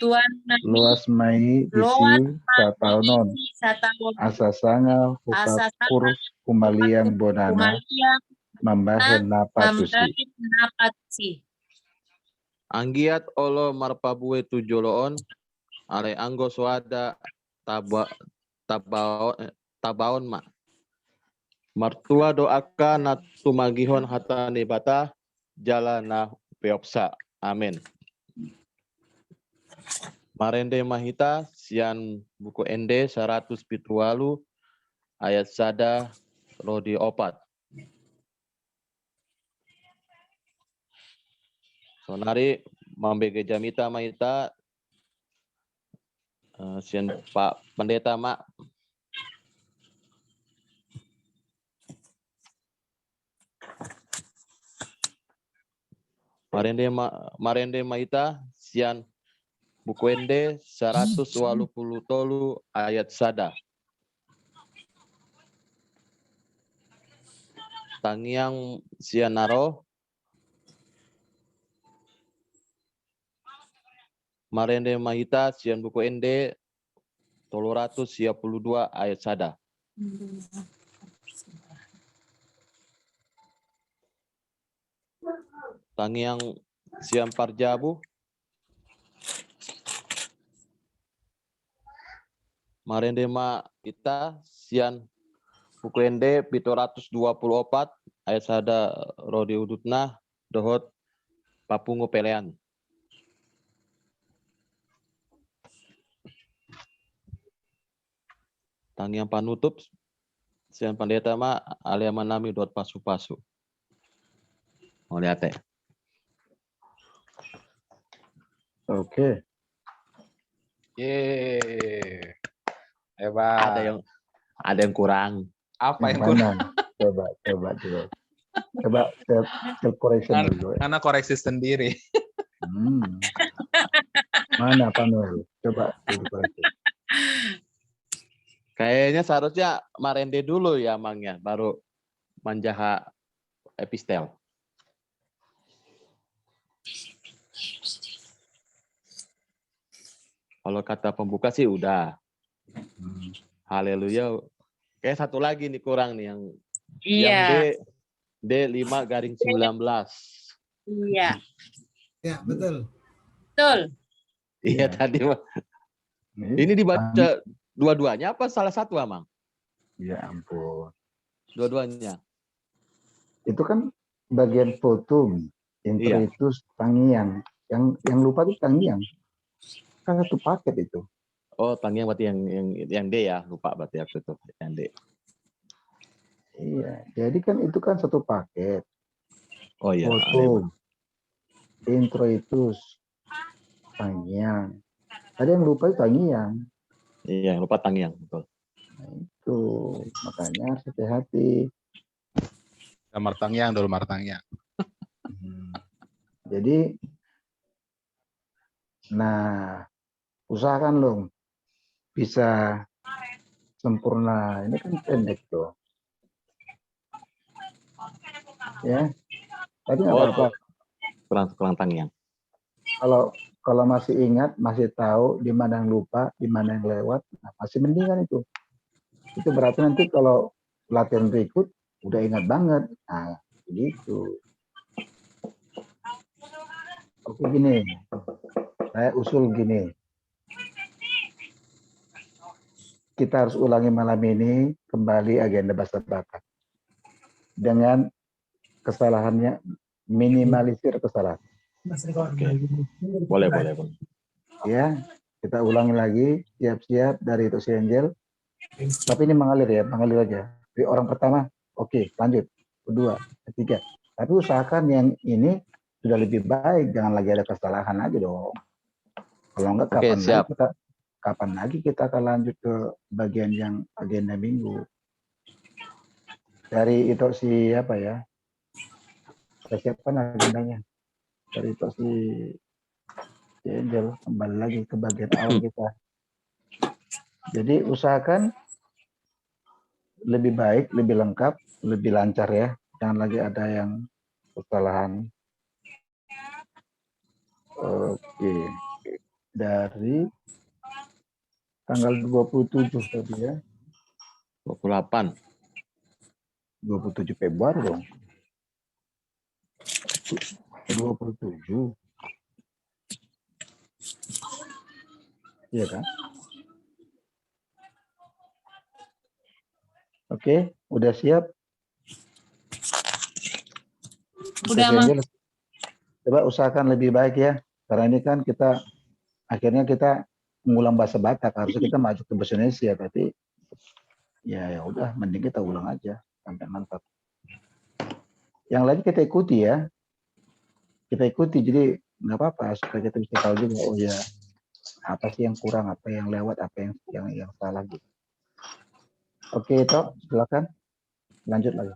luas mai disi sataunon asasanga hukakur kumaliang bonana mambahen napatusi. Anggiat olo marpabue tujoloon ale anggo suada tabaon ma. Martua doaka na tumagihon hatane bata jalana peopsa. Amin. Marende mahita sian buku ende 100 pitrualu ayat sada rodi opat. Sonari mambege jamita maita sian Pak Pendeta mak. Marende maita sian buku ende 180 ayat sada. Tangiang sian naro Marende maita sian buku ende 332 ayat sada. Tangiang sian parjabu Marende ma ita sian buku ende 724 ayat sada rodi udutna dohot papungu pelean. Tangiang panutup sian pendeta ma alia manami dot pasu-pasu. Mau lihat teh. Oke. Yeay. Hebat. Ada yang kurang. Apa yang Mana? Coba. Coba self correction dulu. karena koreksi sendiri. Mana Pak Noel? Coba dikoreksi. Kayaknya seharusnya Marende dulu ya Mangnya, baru Manjaha epistel. Kalau kata pembuka sih udah. Haleluya. Kayak satu lagi nih kurang nih yang Iya, D5 garing 19. iya, Ya, betul. betul. Iya tadi Bang. Ini dibaca dua-duanya apa salah satu Amang? Ya ampun. Dua-duanya. Itu kan bagian fotum, introitus, tangiang. Yang lupa itu tangiang. Kan satu paket itu. Oh, Tangiang berarti yang D ya, lupa berarti aku tuh yang D. Iya, jadi kan itu kan satu paket. Oh iya, Fotum, introitus, tangiang. Ada yang lupa itu tangiang. iya, lupa Tangiang, betul. Nah, itu makanya harus hati-hati. Martangyang dulu Martangyang. Jadi, nah, usahakan dong bisa sempurna. Ini kan pendek tuh, ya. Tapi nggak apa-apa. Kurang Tangiang. Kalau masih ingat, masih tahu di mana yang lupa, di mana yang lewat, nah, masih mendingan itu. Itu berarti nanti kalau latihan berikut udah ingat banget. Nah, begitu. Oke gini, saya usul gini. Kita harus ulangi malam ini kembali agenda bahasa Batak. Dengan kesalahannya, minimalisir kesalahan. Oke. Boleh, Bang. Ya, kita ulangi lagi, siap-siap dari itu si Angel. Tapi ini mengalir ya, mengalir aja. Jadi orang pertama, oke, lanjut. Kedua, ketiga. Tapi usahakan yang ini sudah lebih baik, jangan lagi ada kesalahan aja dong. Kalau enggak, Oke, siap. kapan lagi kita akan lanjut ke bagian yang agenda minggu. Dari itu si apa ya? Saya siapkan agendanya. Dari itu si Angel, kembali lagi ke bagian awal kita. Jadi usahakan lebih baik, lebih lengkap, lebih lancar ya. Jangan lagi ada yang kesalahan. Oke. Dari tanggal 27 tadi ya. 28. 27 Februari dong. 27. Iya kan? Oke, udah siap? Udah, Mang. Coba usahakan lebih baik ya. Karena ini kan kita akhirnya kita mengulang bahasa Batak, harusnya kita maju ke bahasa Indonesia, tapi ya udah mending kita ulang aja sampai mantap. Yang lain kita ikuti ya. kita ikuti, jadi nggak apa-apa supaya kita bisa tahu juga, oh ya apa sih yang kurang, apa yang lewat, apa yang salah gitu. Oke, Tok, silakan lanjut lagi.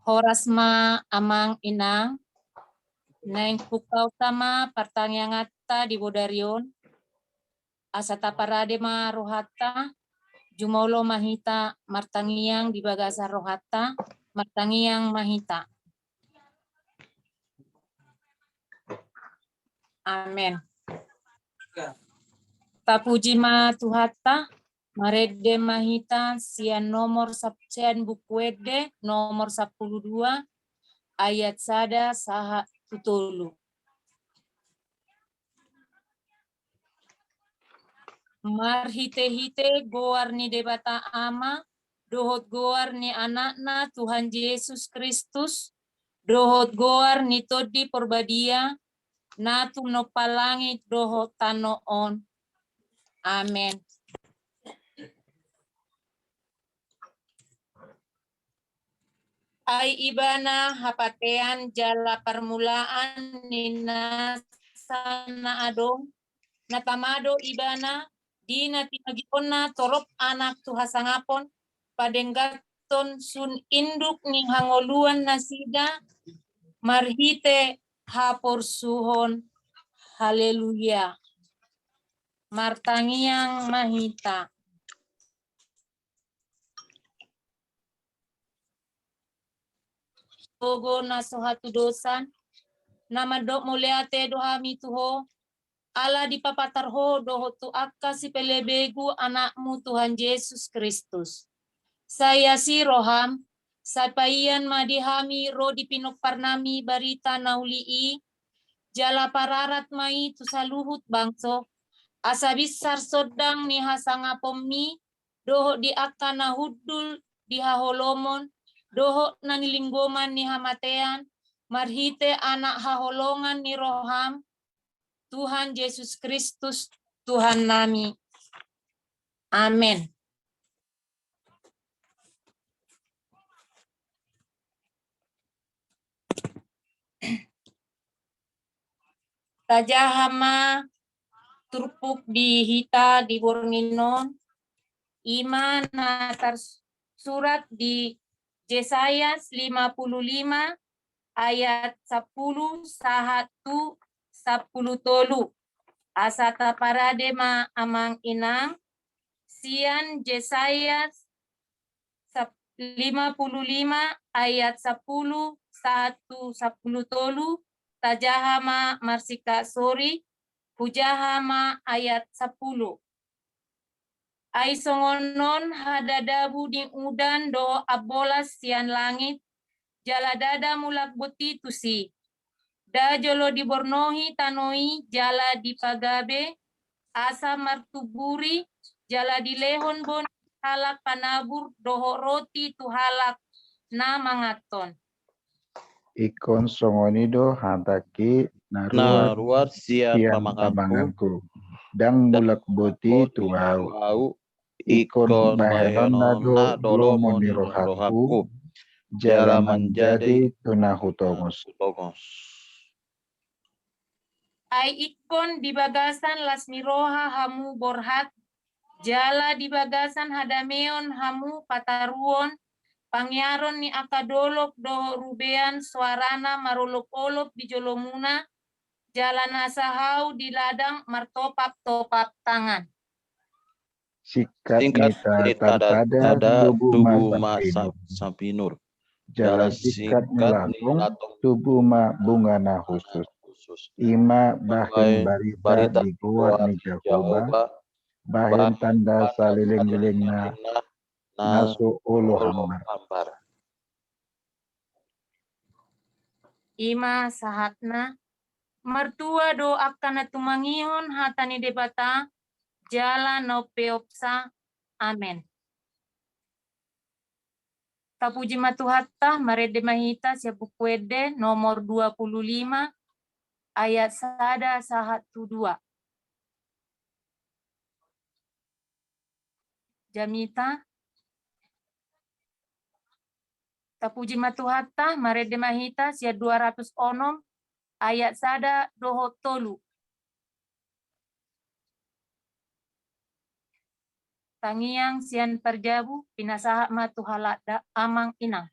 Horasma amang inang, neng pukau tama pertanyangata di bodarion, asata paradema rohata, jumolo mahita martangiang di bagasa rohata, martangiang mahita. Amin. Tapujima tuhata, marede mahita, sian nomor sian bukuede, nomor 12, ayat sada saha tutulu. Marhite-hite goar ni debata ama, dohot goar ni anakna Tuhan Yesus Kristus, dohot goar ni todi porbadia, natu no palangit dohot tanoon. Amen. Ay ibana hapatean jala permulaan nina sana adong, natamado ibana, di natimagipon torop anak tuhasangapon, padenggaton sun induk ni hangoluan nasida, marhite haporsuhon, haleluya. Martangiang mahita. Togo na sohatu dosan, namadok muleate dohami tuho, ala dipapatarho doho tu akka si pelebegu anakmu Tuhan Yesus Kristus. Saya si roham, sapaian madihami ro dipinokparnami barita naulii, jala pararat mai tu saluhut bangso, asabisar sodang ni hasangapomi, doho di akka nahudul di haholomon, doho nanilinggoman ni hamatean, marhite anak haholongan ni roham, Tuhan Yesus Kristus, Tuhan nami. Amin. Tajahama turpuk di hita di bornginon, iman natar surat di Yesayas 55 ayat 10 sahatu 10 tolu. Asata paradema amang inang, sian Yesayas 55 ayat 10 satu 10 tolu, tajahama marsika sori, pujahama ayat 10. Ai songonon hadadabu di udan do abolas sian langit, jaladada mulak boti tusi. Da jolo dibornohi tanoi jala dipagabe, asa martuburi, jala dilehon bon halak panabur doho roti tu halak na mangaton. Ikon songonido hataki Nah, naruar luar sian siang pamanganku, pamanganku. Dang mulak boti tuau. Ikon baheron nado dolomo ni rohaku. Jala menjadi tunahutongos. Ai ikon di bagasan lasmiroha hamu borhat, jala di bagasan hadameon hamu pataruon, pangyaron ni akadolok do rubean suarana marolop-olop di jolomuna, jalan asahau di ladang martopap-topap tangan. Sikat Singkat nita tada tubuh ma sampinur. sampinur. Jalan sikat nilatung tubuh ma bunga na khusus. Ima bahen barita di goa ni Jakoba. Bahen tanda saliling-liling na nasu ulu hambar. Ima sahatna, mertua do akan tumangihon hatani debata, jala no peopsa. Amen. Tapuji matuhatta marede mahita siapukwede nomor 25 ayat sada sahatu 2. Jamita. Tapuji matuhatta marede mahita sia 200 onom ayat sada doho tolu. Tangiang sian perjabu pinasaha matuhalada amang inang.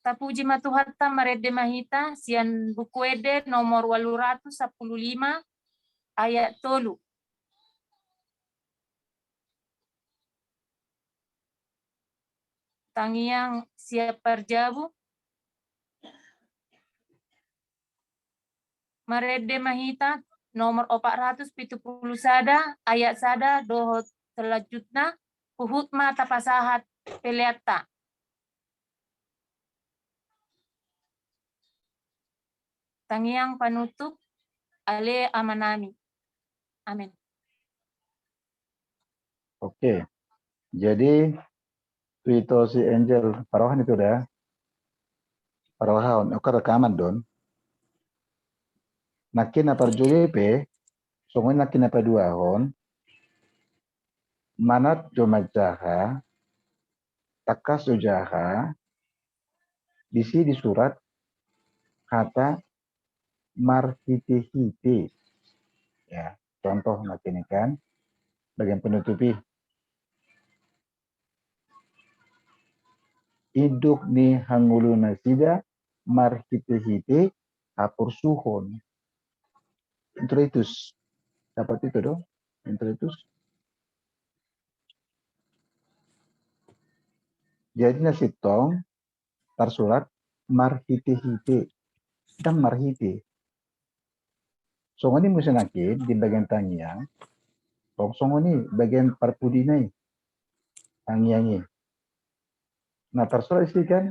Tapuji matuhatta marede mahita sian bukuede nomor 815 ayat tolu. Tangiang siap perjabu marede mahita nomor 470 sada ayat sada doho selanjutnya puhut mata pasahat peleata. Tangiang panutup ale amanami. Amin. Oke. Jadi itu si Angel Parohan itu dah. Parohan, oke rekaman don. Nakin apa julepe, songoy nakin apa dua hon. Manat jomajaha, takas jojaha, bisi di surat kata marhiti-hiti. Ya, contoh nakin kan bagian penutupi. Iduk ni hangulu nasida marhiti-hiti hapur suhon. Introitus. Dapat itu dong. Introitus. Jadi nasi tong tersurat marhiti-hiti dan marhiti. Songoni musenaki di bagian tangiang. Songoni bagian parpudinai. Tangiangi. Nah tersurat isi kan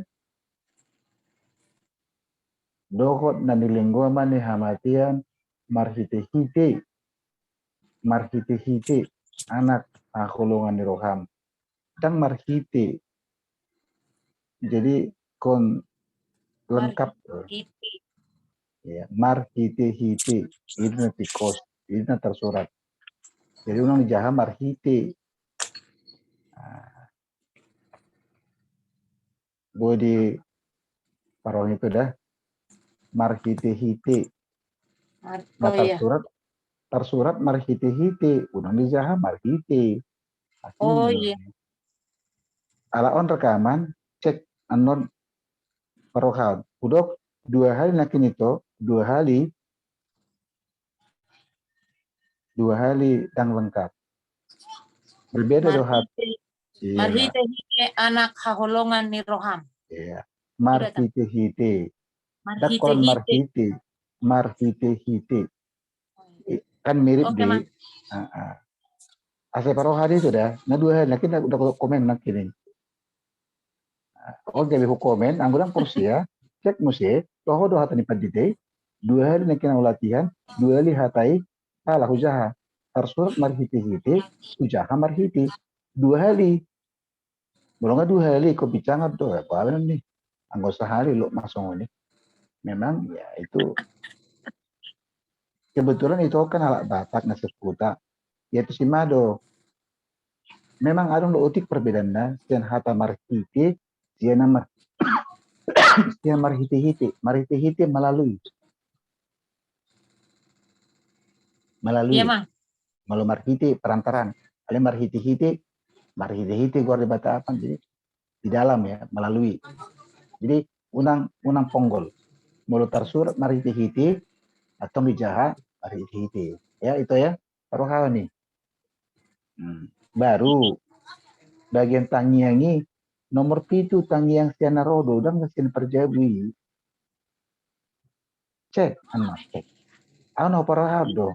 dohot na nilinggo mani hamatian marhiti-hiti. Marhiti-hiti anak akulungan ni roham. Dan marhiti. Jadi kon lengkap. Ya, marhiti-hiti. Itu nanti kos. Itu nanti tersurat. Jadi unang jaha marhiti. Gue di paroh itu dah. Marhiti-hiti. Nah tersurat marhiti-hiti. Unang di jaha marhiti. Oh iya. Alaon rekaman. Cek anon parohan. Udok 2 hari nakin itu. 2 hari dan lengkap. Berbeda dohat. Marhiti anak haholongan ni roham. Iya. Marhiti-hiti. Marhiti. Marhiti-hiti. Kan mirip Oke, di Ase paroh hari sudah. Nah 2 hari nakin udah komen nakin ini. Oke, lihu komen. Angguran kursia. Cek musik. Toho doha tani padite. 2 hari nakin ang latihan. 2 hari hatai. Salah hujaha. Tersurat marhiti-hiti. Hujaha marhiti. 2 hari. Belum nggak 2 hari. Kau bicara tuh. Apa nih? Anggota sehari lo masuk ini. Memang ya itu. Kebetulan itu kan alat Batak nasi seputar. Yaitu si Mado. Memang ada utik perbedaannya. Sian hata marhiti. Sian nama. Sian marhiti-hiti. Marhiti-hiti melalui. Iya, Mang. Malu marhiti perantaran. Ale marhiti-hiti gua di Bataan. Jadi di dalam ya, melalui. Jadi unang ponggol. Mulu tersurat marhiti-hiti atau dijaha marhiti-hiti. Ya itu ya. Baru hal nih. Baru bagian tangiangi nomor 7 tangiang siana rodo dan mesin perjabi. Cek anak cek. Ano para do.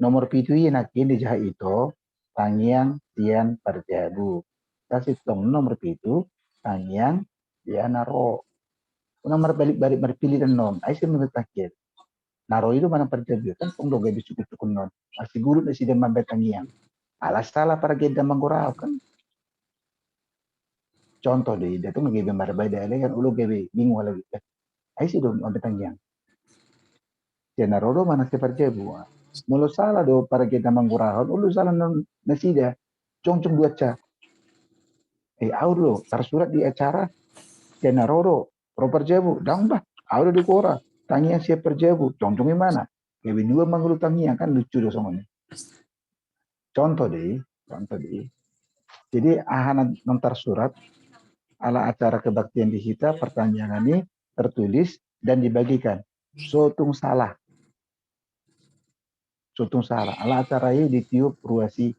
Nomor 7 nakin dijaha itu tangiang sian perjabu. Kasih tong nomor 7 tangiang siana ro. Nomor balik-balik berpilih dan non. Aisyah menurut akhir. Naro itu mana perjabi kan tong doga cukup non. Masih guru masih demam betangiang. Alas salah para geda manggurau kan. Contoh deh, dia tuh ngebe berbeda kan ulu gebe bingung lagi. Aisyah dong betangiang. Siana ro mana si perjabu. Mulu salah do para geda manggurau ulu salah non nasida. cong dua ca. Audo tersurat di acara kena roro perjebu dang bah audo di kora tangian siap perjebu cong mana lebih dua manggulu tangian kan lucu doh semuanya contoh deh jadi ahanan non tersurat ala acara kebaktian di kita pertanyaan ini tertulis dan dibagikan sotung salah ala acara ini ditiup ruasi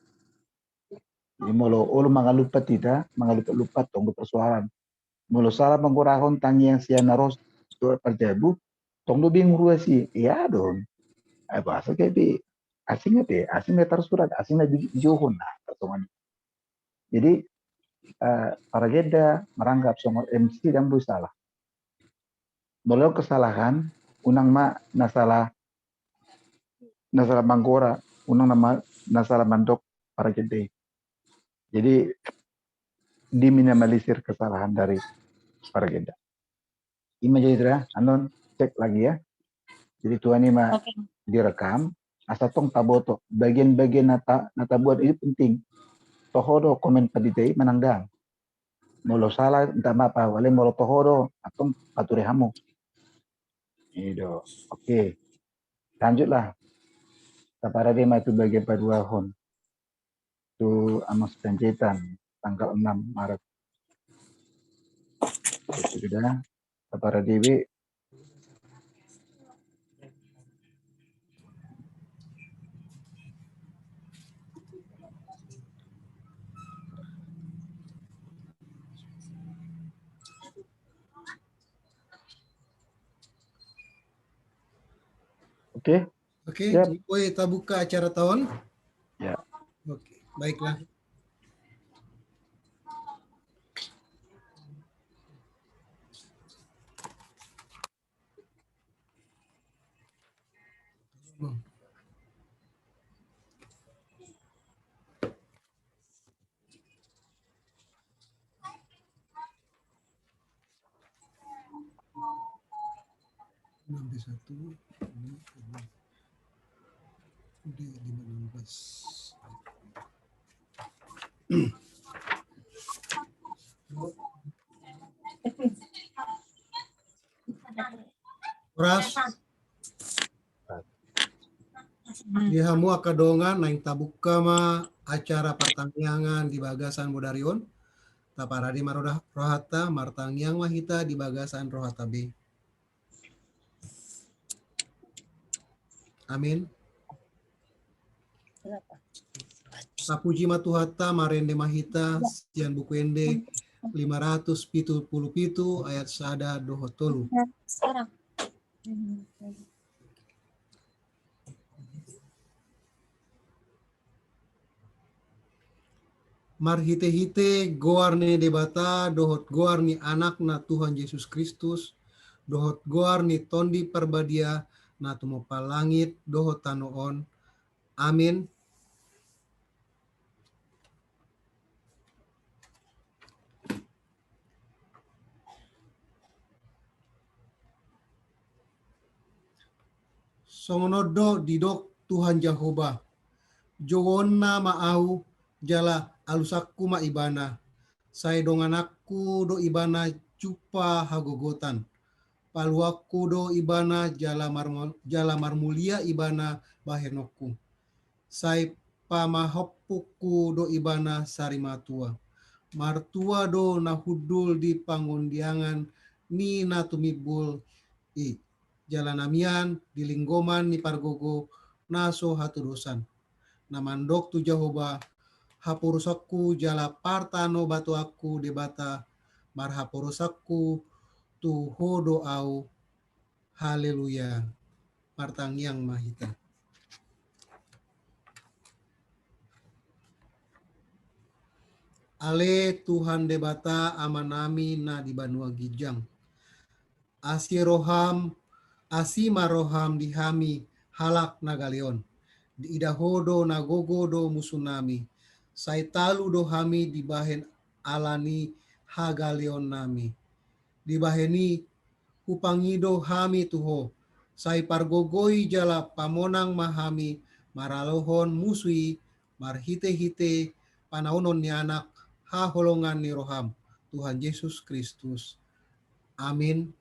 di molo ulu mangalupat tidak mangalupat tong persoalan mulu salah mengurahon tangi yang siana ros perjabu tong do bingung ruasi iya dong bahasa kayak di asingnya tersurat asingnya johon nah pertemuan jadi para geda meranggap semua MC dan bu salah beliau kesalahan unang nasalah manggora unang nama nasalah mandok para gede jadi diminimalisir kesalahan dari para geda. Ima jadi anon cek lagi ya. Jadi tuan ini Oke. direkam. Asa tong taboto. Bagian-bagian nata buat itu penting. Tohodo komen paditei menanggang. Molo salah entah apa. Wale molo tohodo atong pature hamu. Itu. Oke. Lanjutlah. Tapara dia itu bagian paduahon. Itu amas pencetan tanggal 6 Maret. Itu sudah. Para Dewi oke Oke, Siap. kita buka acara tahun. Ya. Oke, baiklah. Sampai 1, 15. Ras dihamu akadongan naing tabuka ma acara pertangyangan di bagasan Bodarion taparadi marodah rohata martangyang wahita di bagasan rohata B. Amin. Sapuji matuhata marende mahita sian buku ende 577 ayat sada dohotolu. Sekarang. Marhite-hite goarne debata dohot goarni anak na Tuhan Yesus Kristus dohot goarni tondi perbadia na tumopa langit dohot tanoon. Amin. Songonodo didok Tuhan Jehovah. Jowonna maau jala alusakku ma ibana. Saya donganakku do ibana cupa hagogotan. Paluakku do ibana jala marmulia ibana bahenokku. Saya pamahoppuku do ibana sarimatua. Martua do nahudul di pangundiangan ni natumibul i. Jalanamian di linggoman ni pargogo naso haturusan. Namandok tu Jehovah hapurusakku jala partano batu aku debata marhapurusakku tu hodo au. Haleluya. Martangyang mahita. Ale Tuhan debata amanami na di Banua Gijang. Asimaroham dihami halak nagaleon. Di idahodo nagogodo musunami. Saitalu dohami dibahen alani hagaleon nami. Dibaheni hupangido hami tuho. Sai pargogoi jala pamonang mahami maralohon musui marhite-hite panaunon ni anak haholongan ni roham Tuhan Yesus Kristus. Amin.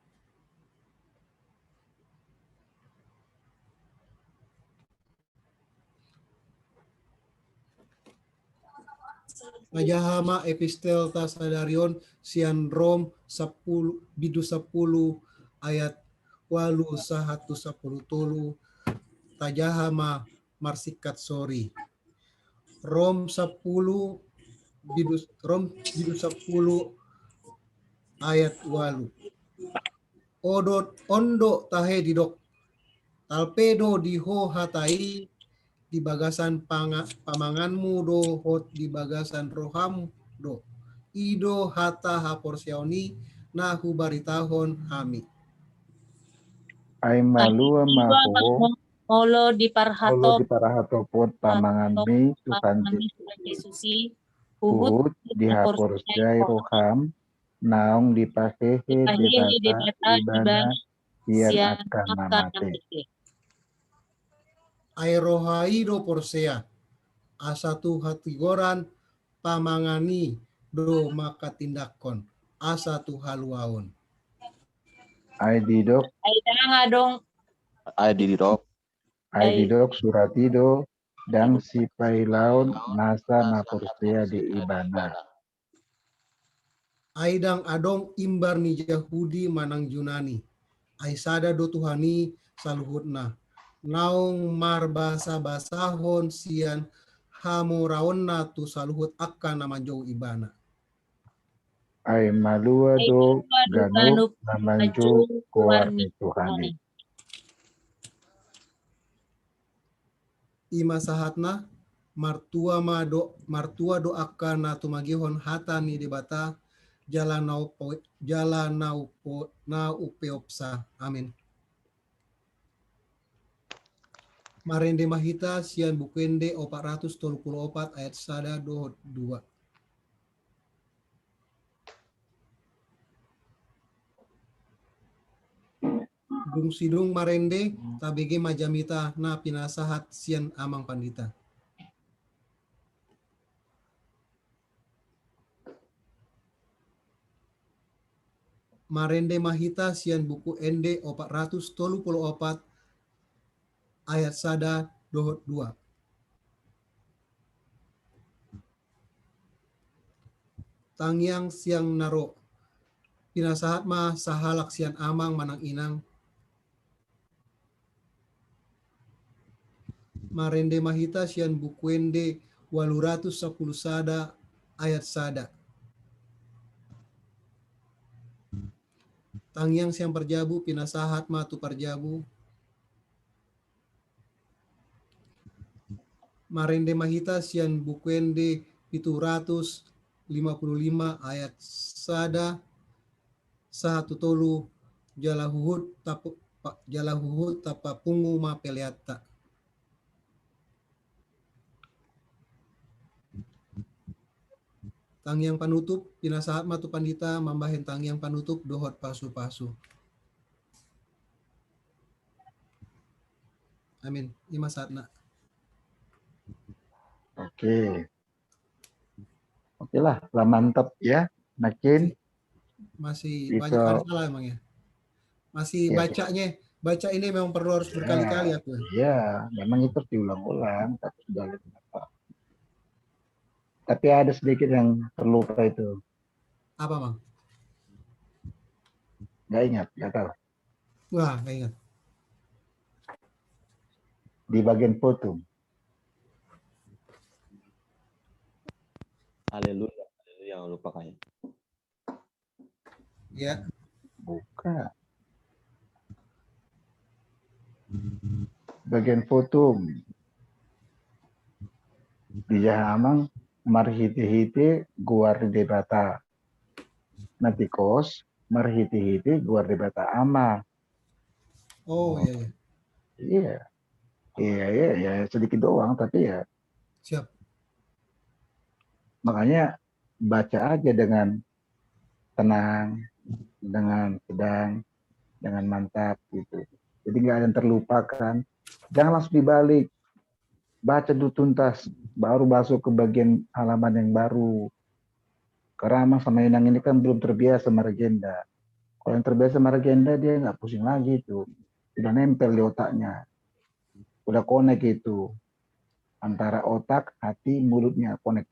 Majahama epistel tasadarion sian Rom 10 bidu 10 ayat 8-10 tajahama marsikat sori. Rom 10 bidu 10 ayat 8. Ondo tahe didok talpedo diho hatai di bagasan pamanganmu do hot di bagasan roham do ido hata haporsiaoni na hubaritahon hami. Ai malua maho Olo olo di parhato di parahato pot pamangan mi Tuhan Yesusi Uhud dihapus jai roham naung dipakehe debata ibana sian akan namate. Aerohaido porsea asatu hatigoran pamangani do maka tindakon asatu haluaon. Ai didok Ai didok suratido dan si pailaun nasa napursea di ibana. Aidang adong imbar ni Yahudi manang Yunani. Aisada do Tuhani saluhutna. Naung marbasa-basahon sian hamuraonna tu saluhut akan nama jauh ibana. Ai malua do ganuk namanju kuarni Tuhani. Ima sahatna martua do akan na tumagihon hata ni debata jalan na upeopsa. Amin. Marende mahita sian bukende 434 ayat 1-2. Dung sidung marende tabege majamita na pinasahat sian amang pandita. Marende mahita sian buku ende 434 ayat 1-2. Tangyang siang naro pinasahat ma sahalak sian amang manang inang. Marende mahita sian bukuende 810 sada ayat 1. Tangyang siang perjabu pinasahat ma tu perjabu. Marende mahita sian bukuende 755 ayat 1 tolu jalahuhut tapa pungu ma peleata. Tangyang panutup pinasahat matu pandita mambahen tangyang panutup dohot pasu-pasu. Amin. Ima saatna. Oke lah, lah mantap ya. Makin Masih Itu- banyak ada salah emang ya. Masih Ya, baca ini memang perlu harus berkali-kali aku. ya, memang itu diulang-ulang, tapi sudah lebih apa. Tapi ada sedikit yang terlupa itu. Apa bang? Nggak ingat, nggak tahu. Wah, nggak ingat. Di bagian foto. haleluya. Haleluya lupa kayaknya. Ya, Bukan. Bagian foto. Di Jahamang, marhiti-hiti guar debata. Natikos, marhiti-hiti guar debata ama. oh iya. Iya, sedikit doang, tapi ya Siap. makanya baca aja dengan tenang, dengan sedang, dengan mantap gitu. Jadi nggak ada yang terlupakan. Jangan langsung dibalik. Baca dulu tuntas. baru masuk ke bagian halaman yang baru. Karena Amang sama Inang ini kan belum terbiasa sama legenda. Kalau yang terbiasa sama legenda dia nggak pusing lagi itu. Udah nempel di otaknya. Udah connect itu. Antara otak, hati, mulutnya connect.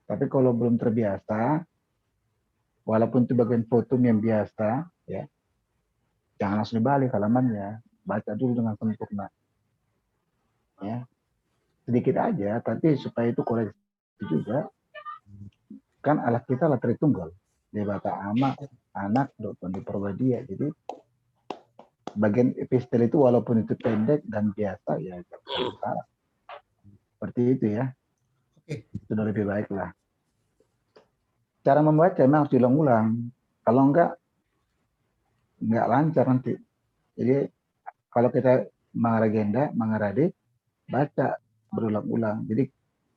Tapi kalau belum terbiasa, walaupun itu bagian foto yang biasa, ya, jangan langsung dibalik halamannya. Baca dulu dengan sempurna. Ya, sedikit aja, tapi supaya itu koreksi juga. Kan alat kita alat Tritunggal. Debata ama, anak, Tondi Parbadia. Jadi bagian epistel itu walaupun itu pendek dan biasa, ya salah. Seperti itu ya. Oke. Sudah lebih baik lah. Cara membaca memang harus diulang-ulang. Kalau enggak lancar nanti. Jadi kalau kita mengaragenda, mengarade, baca berulang-ulang. Jadi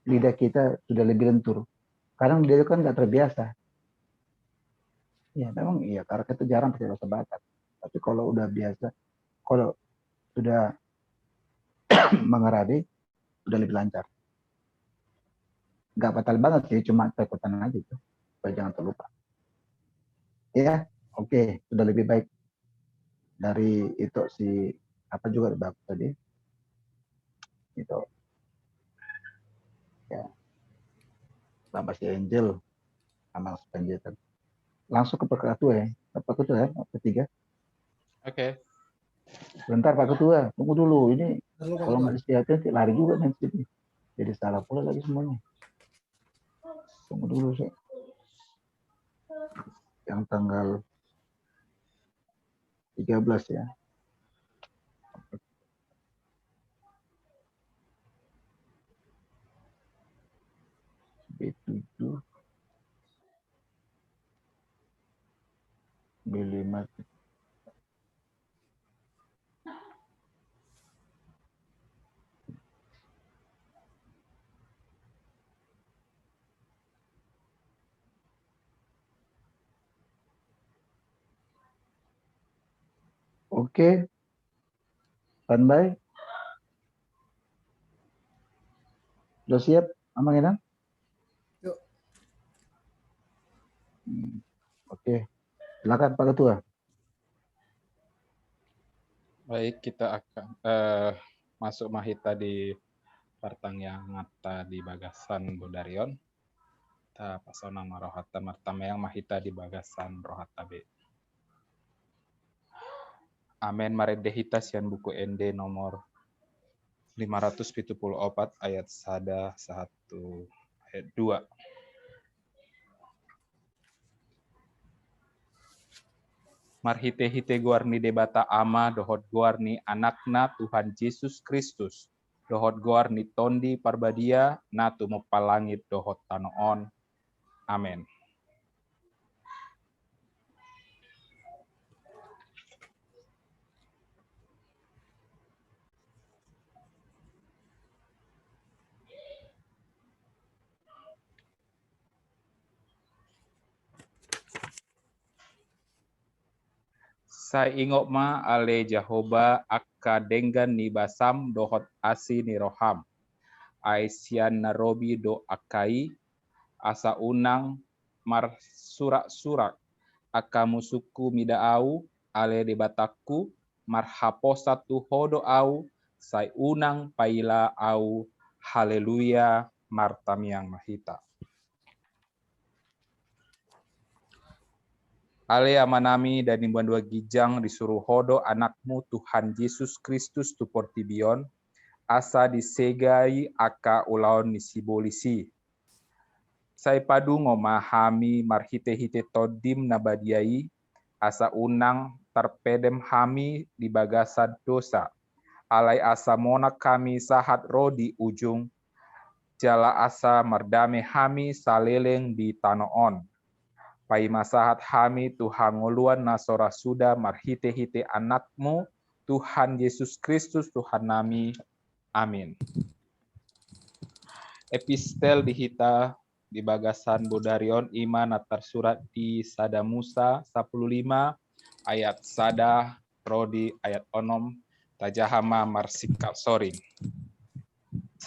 lidah kita sudah lebih lentur. Kadang lidah itu kan nggak terbiasa. Ya memang iya, karena kita jarang pakai bahasa Batak. Tapi kalau udah biasa, kalau sudah mengarade, sudah lebih lancar. Nggak batal banget sih, cuma takutan aja itu. Supaya jangan terlupa. Ya, oke, sudah lebih baik dari itu si apa juga bagus tadi. Itu ya, Bapak si Angel sama Spencer. Langsung ke Pak Ketua ya. Pak Ketua ya, ketiga. Oke. Bentar Pak Ketua, tunggu dulu. Ini Lalu Pak kalau Ketua. nggak istirahatnya lari juga nanti. Jadi salah pula lagi semuanya. Tunggu dulu sih. Yang tanggal 13 ya. B7 B5 Oke. Standby. Sudah siap, Amang Inang? Yuk. Oke. Silakan Pak Ketua. Baik, kita akan masuk mahita di partang yang ngata di bagasan Bodarion. Ta pasona marohata martameang mahita di bagasan rohata B. Amen maredehita sian buku ND nomor 574 ayat 1 ayat 2. Marhite-hite guarni debata ama dohot guarni anakna Tuhan Yesus Kristus. Dohot guarni tondi parbadia na tumupalangit dohot tanoon. Amin. Sai ingok ma ale Jahoba akka denggan ni basam dohot asi ni roham. Aisian narobi do akai asa unang mar surak-surak akka musuku midaau ale debataku marhaposa tu hodo au sai unang paila au haleluya martamiang mahita. Ale amanami dan imbuan dua gijang disuruh hodo anakmu Tuhan Yesus Kristus tu portibion asa disegai aka ulaon nisibolisi. Sai padu ngomahami marhite-hite todim nabadiai asa unang terpedem hami di bagasan dosa. Alai asa mona kami sahat ro di ujung jala asa merdame hami saleleng di tanoon. Pai masahat hami Tuhan ngoluan nasora suda marhite-hite anakmu Tuhan Yesus Kristus Tuhan nami. Amin. Epistel dihita di bagasan Bodarion iman atar surat di Sada Musa 15 ayat sada rodi ayat onom tajahama marsikal soring.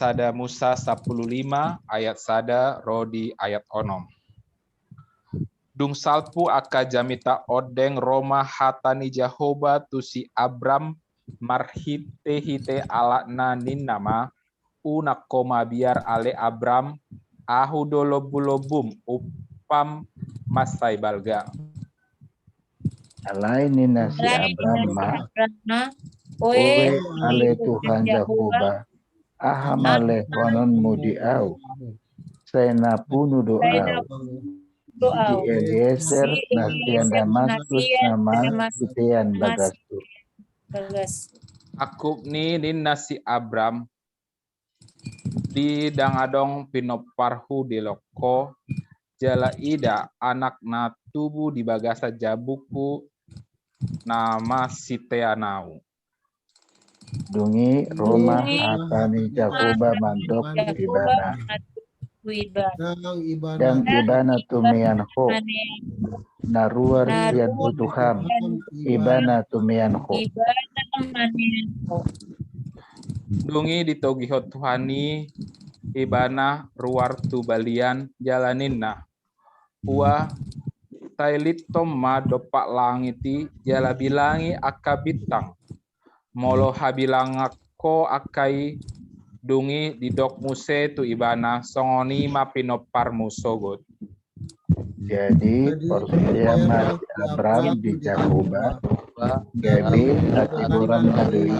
sada Musa 15 ayat sada Rodi ayat onom. Dung salpu aka jamita odeng Roma hatani Jahoba tusi Abram marhite alakna ninnama unak koma biar ale Abram ahu dolobulobum upam masai balga. Alai ni nasi Lain Abrahma, Abrahma, owe oe ale Tuhan Jahoba, ahamale konon mudiau, sena punu doau. doa. Si Eliezer Si nasian Eliezer Damaskus nasian nama Damaskus Kitean Bagastu. bagas. Akub ni nasi Abram di dangadong pinoparhu di loko jala ida anak na tubuh di bagasa jabuku nama siteanau. Dungi Roma Dungi hatani Jahoba mandok Jahoba ibana. Wiban. Dang ibana Dan ibana tumian ho, naruar Naruar sian Tuhan, ibana tumian ho. Ibadah manen. Dungi ditogihot Tuhani ibana ruar tu balian jalaninna. Ua tailitom ma dopak langiti jala bilangi akabitang. Molo habilangako akai dungi didok muse tu ibana songoni ma pinopar musogot. Jadi persiapan Abraham di Jahoba, gabe atiburan nadui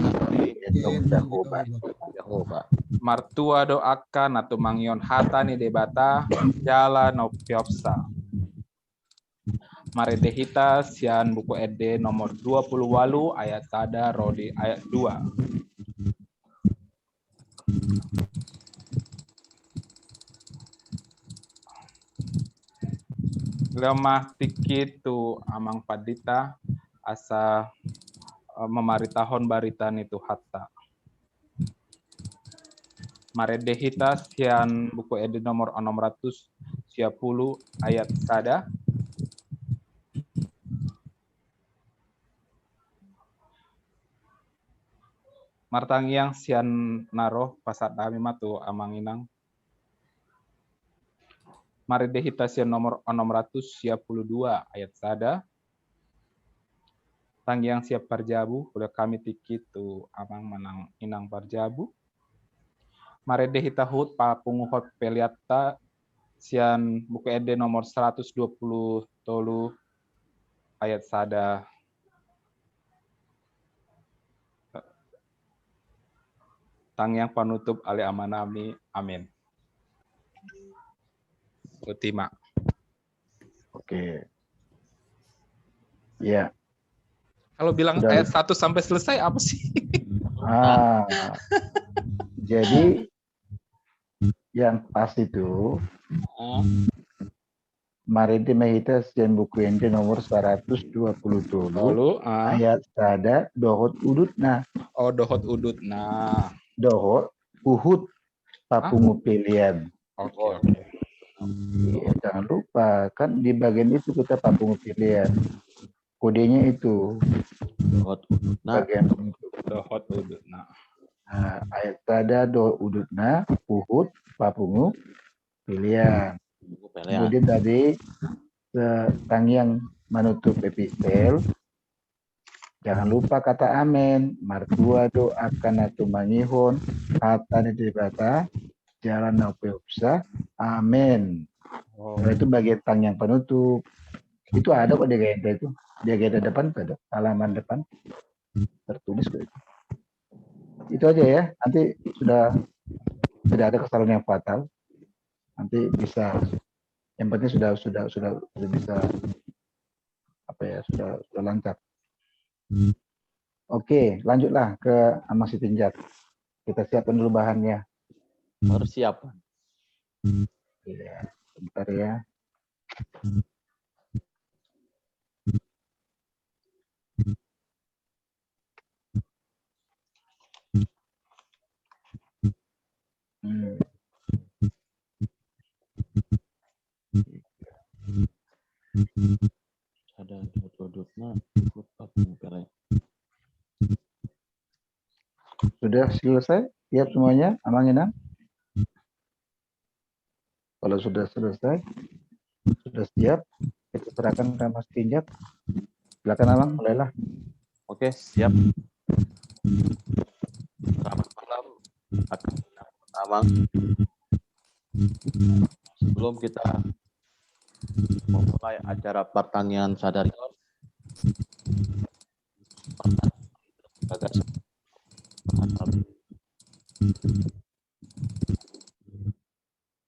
etong Jahoba. Jehovah. Martua doakan atau mangyon hatani debata jala no piopsa. Mari dehita sian buku ede nomor 28 ayat sada Rodi ayat 2. Lemah tikit tu amang padita asa memaritahon baritan itu hatta. Mari dehita sian buku ede nomor 610 ayat sada. Martangiang sian naroh pasat dami matu amanginang. Mari dehita sian nomor 612 ayat sada. Tanggiang siap parjabu, udah kami tikit tu amang manang inang parjabu. Mari dehita hut pa punguhot peliata sian buku ede nomor 120 tolu ayat sada. Tanggiang panutup ale amanami, amin. Utima. Oke. Ya. Kalau bilang Sudah. ayat 1 sampai selesai apa sih? Jadi yang pas itu mari dimehita sian buku ende nomor 120 Lalu ayat sada dohot udutna. oh dohot udut. Nah, Dohot uhud papungu pilihan. oke. Iya, jangan lupa kan di bagian itu kita papungu pilihan. Kodenya itu bagian itu. Dohot udut. Nah, ayat sada do udutna uhud papungu pilihan. Kemudian tadi tanggiang menutup epistel. Jangan lupa kata amin. Martua do akan atu mangihon hatani dibata jalan naupeusa amin. Itu bagian tanggiang penutup. Itu ada kok di agenda itu. Di agenda depan ada halaman depan tertulis kok itu. Itu aja ya. Nanti sudah tidak ada kesalahan yang fatal. Nanti bisa yang penting sudah bisa apa ya sudah lancar. Oke, lanjutlah ke Amang Sitinjak. Kita siapkan dulu bahannya. Persiapan. Iya, bentar ya. Ada duduknya ikut apa Sudah selesai? Siap semuanya? Amang Inang? Kalau sudah selesai, sudah siap, kita serahkan ke Mas Kinjak. Silakan Amang, mulailah. Oke, siap. Selamat malam, Amang. Sebelum kita memulai acara pertanian Sadarion,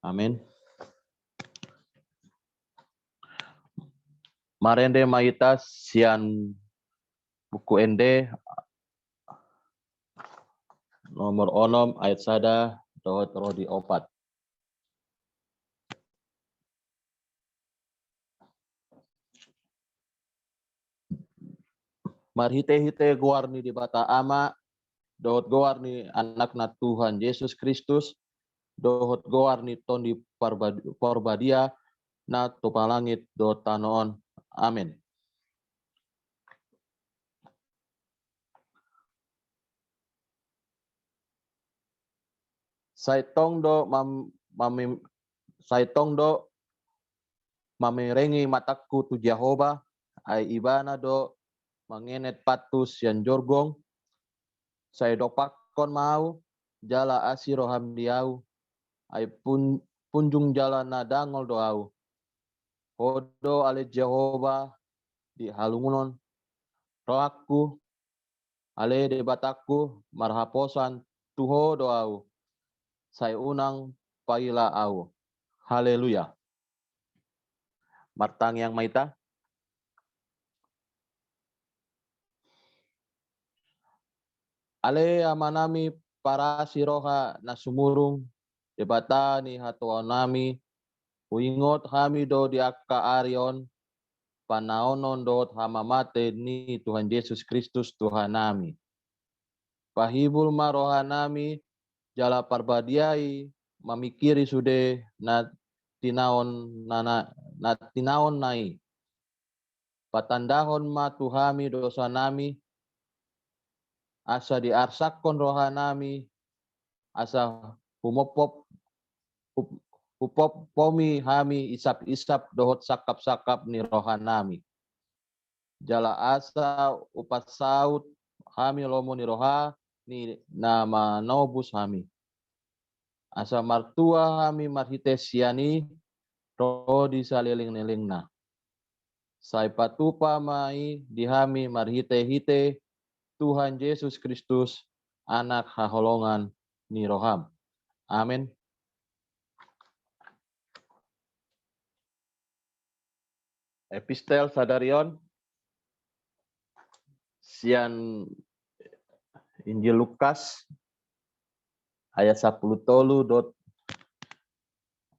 amin. Marende Maita sian buku ende nomor onom ayat sada dohot rodi opat. Marhite-hite guarni di bata ama, dohot guarni anakna Tuhan Yesus Kristus, dohot guarni tondi parbadia na tupalangit dohot tanoon. Amin. Saitong do mamirengi mataku tu Jehovah, ay ibana do mangenet patus yan jorgong, saya dopakon mau, jala asiro hamdiau, ay punjung jala na dangol doau. Hodo ale Jehovah di halungunon, roaku, ale de bataku, marhaposan tuho doau, saya unang paila au. Haleluya. Martang yang maita. Ale amanami para siroha na sumurung debata ni hatuan nami uingot kami do di akka arion panaonon dot hamamate ni Tuhan Yesus Kristus Tuhan nami. Pahibul maroha nami jala parbadiai mamikiri sude na tinaon nai. Patandahon ma Tuhami dosa nami asa diarsakon roha nami, asa humopop pomi hami isap-isap dohot sakap-sakap ni roha nami. Jala asa upat saut hami lomo ni roha ni nama nobus hami. Asa martua hami marhite siani roh di saliling-nilingna. Sai patupa mai dihami marhite-hite Tuhan Yesus Kristus, anak haholongan ni roham. Amin. Epistel Sadarion, sian Injil Lukas, ayat 10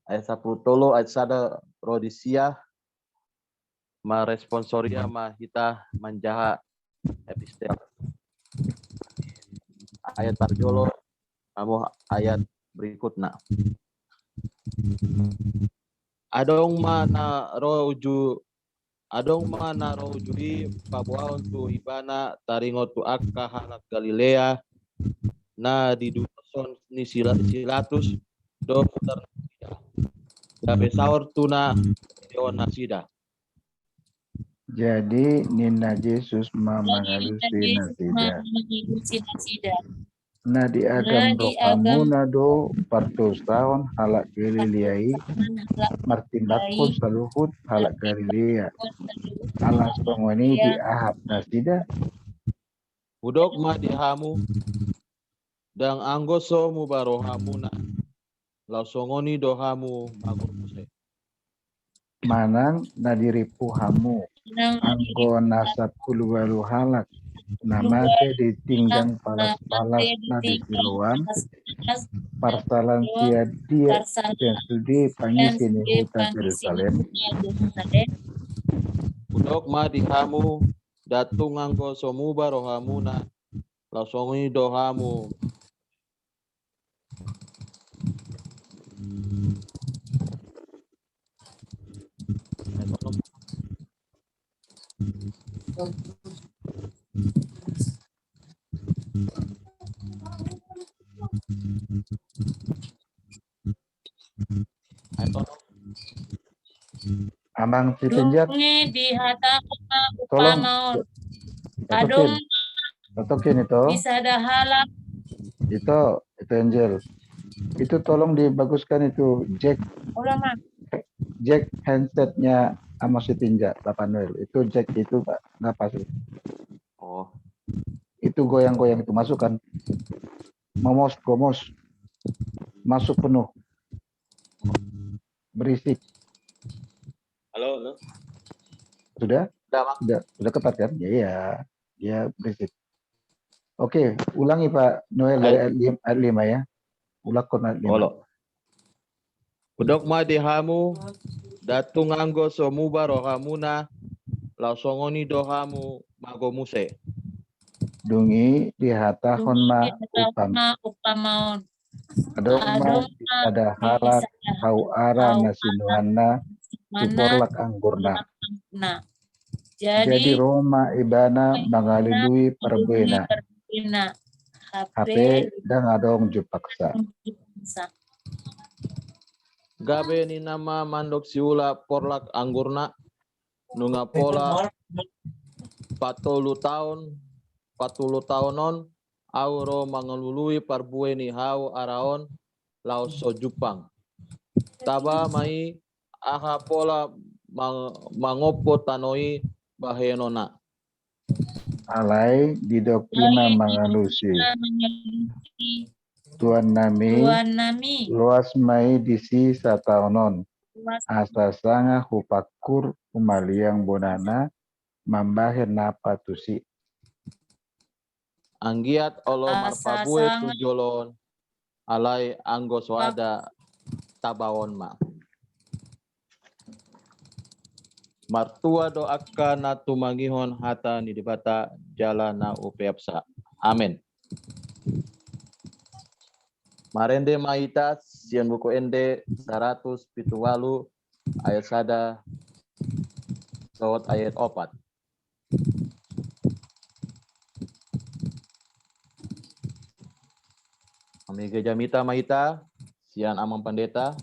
ayat sada rodisia, ma responsoria ma hita manjaha epistel. Ayat parjolo kamu ayat berikutnya. Adong mana rojuhi pabuaon tu ibana taringo tu akka halak Galilea na di duson ni Silatus do putar gabe saur tuna dewan nasida. Jadi Nina Yesus mamahalusi nasida. Na di agam rokamu nado partos tahun halak Galilei martindakon saluhut halak Galilea alas pengwani di ahab nasida. Budok ma dihamu dang anggoso mu barohamuna lausongoni dohamu magurpuse. Manang nadiripu hamu anggo nasab kuluwalu halak namate ditinggang palas-palas na di siluan parsalan sia dia dan studi pangisi ni hutan Jerusalem. Budok ma dihamu datung anggo somuba rohamuna lausongi dohamu. Amang Citinjak, Dungi di hata tolong upamaon. totokin, Adong totokin itu, bisa dahalak itu Angel. Itu tolong dibaguskan itu ulama. jack handsetnya sama Citinjak, Bapak Noel. Itu jack itu Pak, nggak pas. Oh, Itu goyang-goyang itu masukkan. Gomos, masuk penuh, berisik. halo, halo. Sudah? Udah, Bang. Sudah ketat kan? Ya, dia berisik. Oke, ulangi Pak Noel dari ayat 5 ya. Ulakon ayat 5. Olo. Udok ma dehamu datung anggo somuba rohamuna lausongoni dohamu magomuse. Dungi dihatahon ma upam. Upamaon. Adoma ada halak hau ara nasinuhana tuporlak anggurna. Nah, Jadi jadi Roma ibana mangalului perbena. HP dan adong jupaksa. Gabe ni nama mandok siula porlak anggurna nunga pola 40 tahunon auro mangalului parbueni hau araon lauso Jepang. Taba mai aha pola mangopo tanoi bahenona. Alai didokima mangalusi. Tuan nami luas mai disi sataunon. Asa sanga hupakur umaliang bonana mambahe napa tusi. Anggiat olo Asa marpabue sanga. tujolon alai anggo soada tabawon ma. Martua doaka na tumangihon hata ni dibata jala na upeapsa. Amin. Marende maita sian buku ende 100 pituwalu ayat sada sawat ayat 4. Kami gejamita maita sian amang pendeta.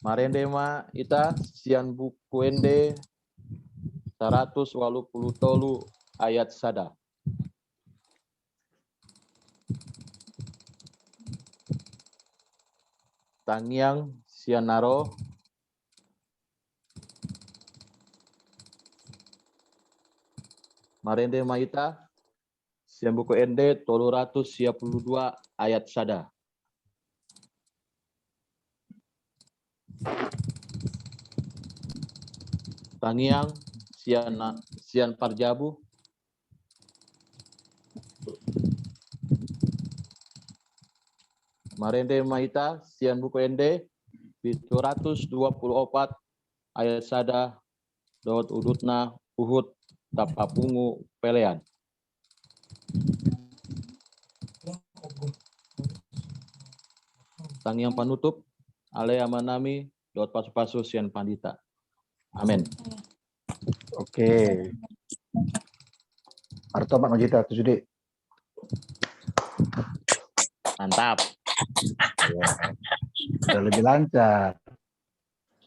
Marende ma ita sian buku ende 180 ayat sada. Tangyang sian naro Marende maita sian buku ende 352 ayat sada. Tangiang sian parjabu Marende maita sian buku ende 724 ayat sada dot udutna uhud tapapungu pelean. Tangiang panutup alea manami dot pasu-pasu sian pandita. Amin. Oke. Arto Pak Majita itu sudah. Mantap. Ya. Sudah lebih lancar.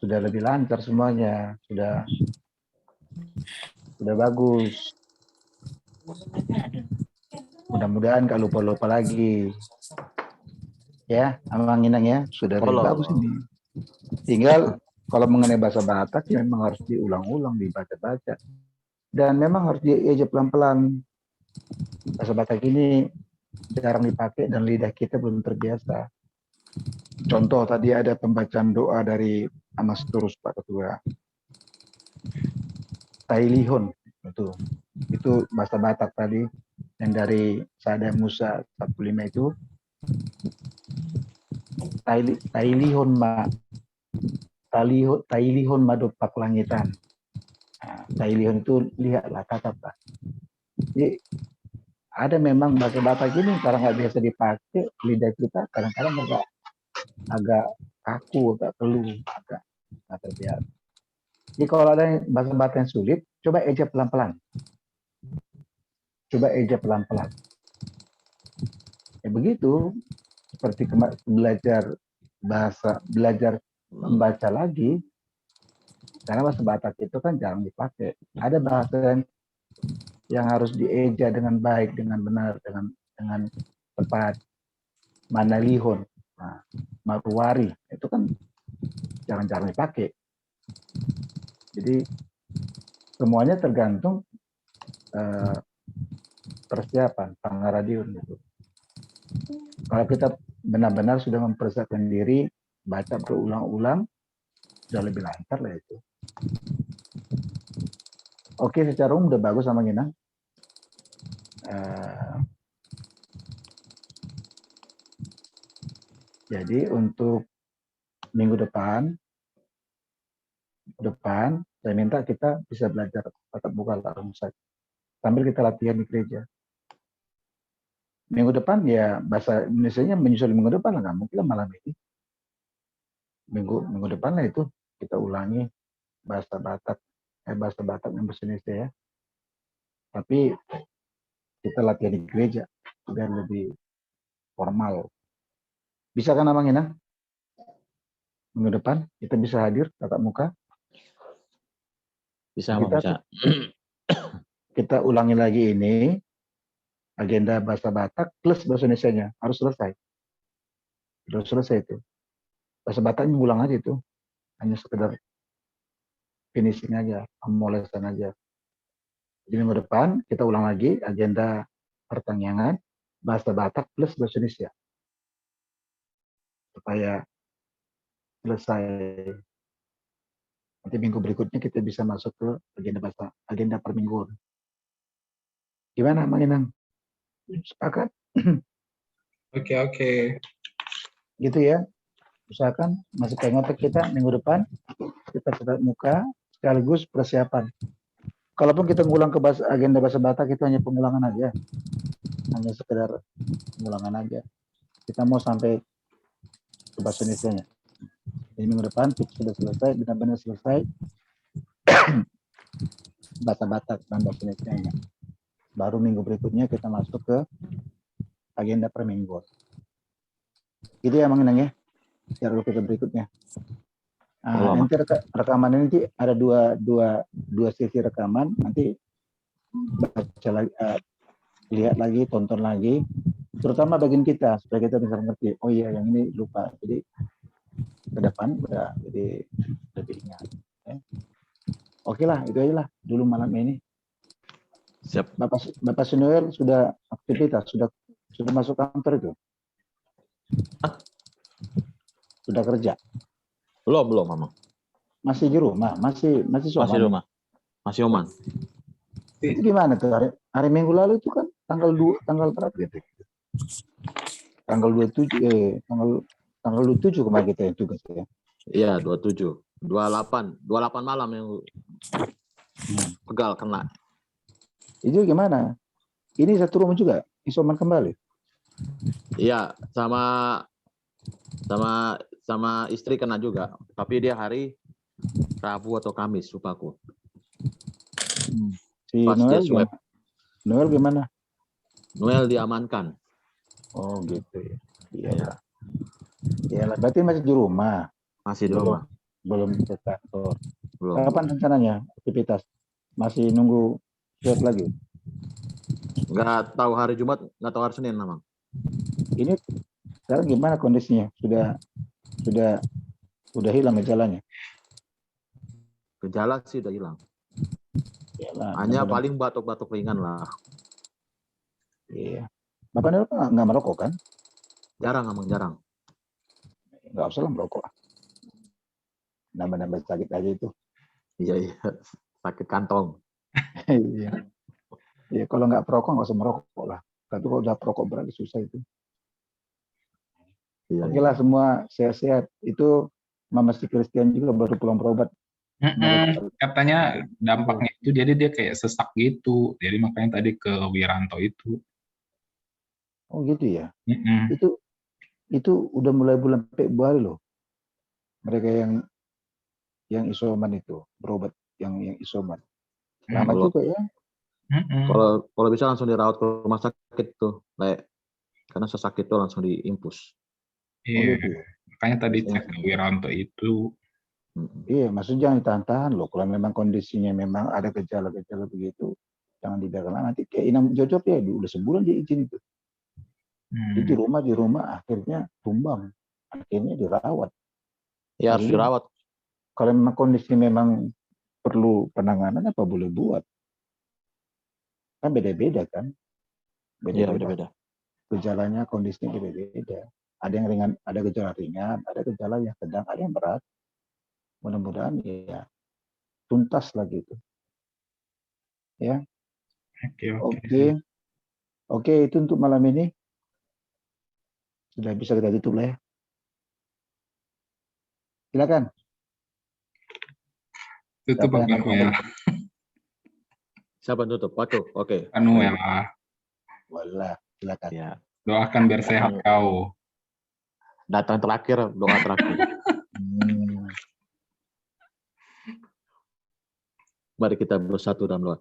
Sudah lebih lancar semuanya. Sudah bagus. Mudah-mudahan gak lupa-lupa lagi. Ya, Amang Inang ya. Sudah lebih bagus ini. Tinggal kalau mengenai bahasa Batak ya memang harus diulang-ulang, dibaca-baca. Dan memang harus diajak pelan-pelan. Bahasa Batak ini jarang dipakai dan lidah kita belum terbiasa. Contoh tadi ada pembacaan doa dari Amas Turus Pak Ketua. Tailihun itu bahasa Batak tadi yang dari Sada Musa 45 itu. Tailihun ma tailihun madopak langitan. Nah, tailihun itu lihatlah tatap. Jadi ada memang bahasa Batak ini karena nggak biasa dipakai, lidah kita kadang-kadang agak kaku, agak keluh, agak nggak terbiasa. Jadi kalau ada bahasa Batak yang sulit, coba eja pelan-pelan. Ya begitu seperti belajar membaca lagi, karena bahasa Batak itu kan jarang dipakai. Ada bahasa yang harus dieja dengan baik, dengan benar, dengan tepat. Manalihon, maruwari, itu kan jarang-jarang dipakai. Jadi semuanya tergantung persiapan pangaradiun gitu. Kalau kita benar-benar sudah mempersiapkan diri, baca berulang-ulang, sudah lebih lancar lah itu. Oke, secara umum udah bagus sama Gina. Jadi untuk minggu depan saya minta kita bisa belajar tatap muka langsung saja. Sambil kita latihan di gereja. Minggu depan ya bahasa Indonesianya menyusul minggu depan lah, nggak mungkin lah malam ini. Minggu depan lah itu kita ulangi bahasa Batak yang bahasa Indonesia ya. Tapi kita latihan di gereja biar lebih formal. Bisa kan Abang Ina? Minggu depan kita bisa hadir tatap muka. Bisa, bisa. Kita ulangi lagi ini agenda bahasa Batak plus bahasa Indonesianya harus selesai. Harus selesai itu. Bahasa Bataknya ulang aja itu. Hanya sekedar finishing aja, pemolesan aja. Jadi minggu depan kita ulang lagi agenda pertanyaan bahasa Batak plus bahasa Indonesia. Supaya selesai. Nanti minggu berikutnya kita bisa masuk ke agenda per minggu. Gimana Mang Inang? Sepakat? Oke. Gitu ya. Usahakan masih pengotak kita minggu depan kita tatap muka sekaligus persiapan. Kalaupun kita ngulang ke agenda bahasa Batak itu hanya pengulangan aja. Hanya sekedar pengulangan aja. Kita mau sampai ke bahasa Indonesianya. Jadi minggu depan kita sudah selesai, benar-benar selesai bahasa Batak dan bahasa Indonesianya. Baru minggu berikutnya kita masuk ke agenda per minggu. Gitu ya Mang Inang ya. Secara kita berikutnya. Nanti rekaman ini ada dua sesi rekaman. Nanti baca lagi, lihat lagi, tonton lagi. Terutama bagian kita supaya kita bisa ngerti. Oh iya, yang ini lupa. Jadi ke depan udah jadi lebih ingat. Ya. Oke lah, itu aja lah dulu malam ini. Siap. Bapak Senior sudah aktivitas, sudah masuk kantor itu? Sudah kerja? Belum, Mama. Masih di rumah? Masih Masih rumah. Masih Oman. Itu gimana tuh hari Minggu lalu itu kan tanggal berapa gitu? Tanggal 27 tanggal 27 kemarin kita yang tugas ya. Iya, 27. 28 malam yang pegal kena. Itu gimana? Ini satu rumah juga isoman kembali? Iya, sama istri kena juga, tapi dia hari Rabu atau Kamis, lupaku. Si Pas Noel dia swab. gimana? Noel gimana? Noel diamankan. Oh gitu ya. Iya. Iyalah, berarti masih di rumah. Masih di rumah. Belum ke kantor. Belum. Kapan rencananya aktivitas? Masih nunggu swab lagi? Nggak tahu hari Jumat, nggak tahu hari Senin, Mamang. Ini sekarang gimana kondisinya? Sudah hilang gejalanya? Gejala sih udah hilang. Yalah, Hanya paling batuk-batuk ringan lah. Iya. Bapak Noel nggak merokok kan? Jarang, Mamang, jarang. Nggak usah lah merokok. Nambah-nambah sakit aja itu. Iya. Sakit kantong. Iya. Ya, kalau nggak perokok nggak usah merokok lah. Tapi kalau udah perokok berarti susah itu. Iya. Oke lah semua sehat-sehat. Itu Mama si Christian juga baru pulang berobat. Katanya dampaknya itu jadi dia kayak sesak gitu. Jadi makanya tadi ke Wiranto itu. Oh gitu ya. Itu udah mulai bulan Februari loh. Mereka yang isoman itu berobat yang isoman. Lama juga ya. Kalau bisa langsung dirawat ke rumah sakit tuh, karena sesak itu langsung diimpus. Iya, gitu. makanya tadi Iya. cek ke Wiranto itu. Iya, maksudnya jangan ditahan-tahan loh. Kalau memang kondisinya memang ada gejala-gejala begitu, jangan dibiarkan. Nanti kayak Inam Jojo ya, udah sebulan dia izin itu. Dia di rumah akhirnya tumbang, akhirnya dirawat. Ya harus Jadi, dirawat. kalau memang kondisi memang perlu penanganan, apa boleh buat? Kan beda-beda kan, Iya, beda-beda. beda-beda. Gejalanya, kondisinya beda-beda. Ada yang ringan, ada gejala ringan, ada gejala yang sedang, ada yang berat. Mudah-mudahan ya tuntas lah gitu. Ya, Oke. oke itu untuk malam ini. Sudah bisa kita tutup lah ya. Silakan. Tutup Siapa yang Pak akan Noel. Siapa yang tutup? Aku. Oke. Pak Noel. Wallah, silakan. Ya. Doakan biar sehat kau. Datang terakhir, doa terakhir. Mari kita bersatu dalam doa.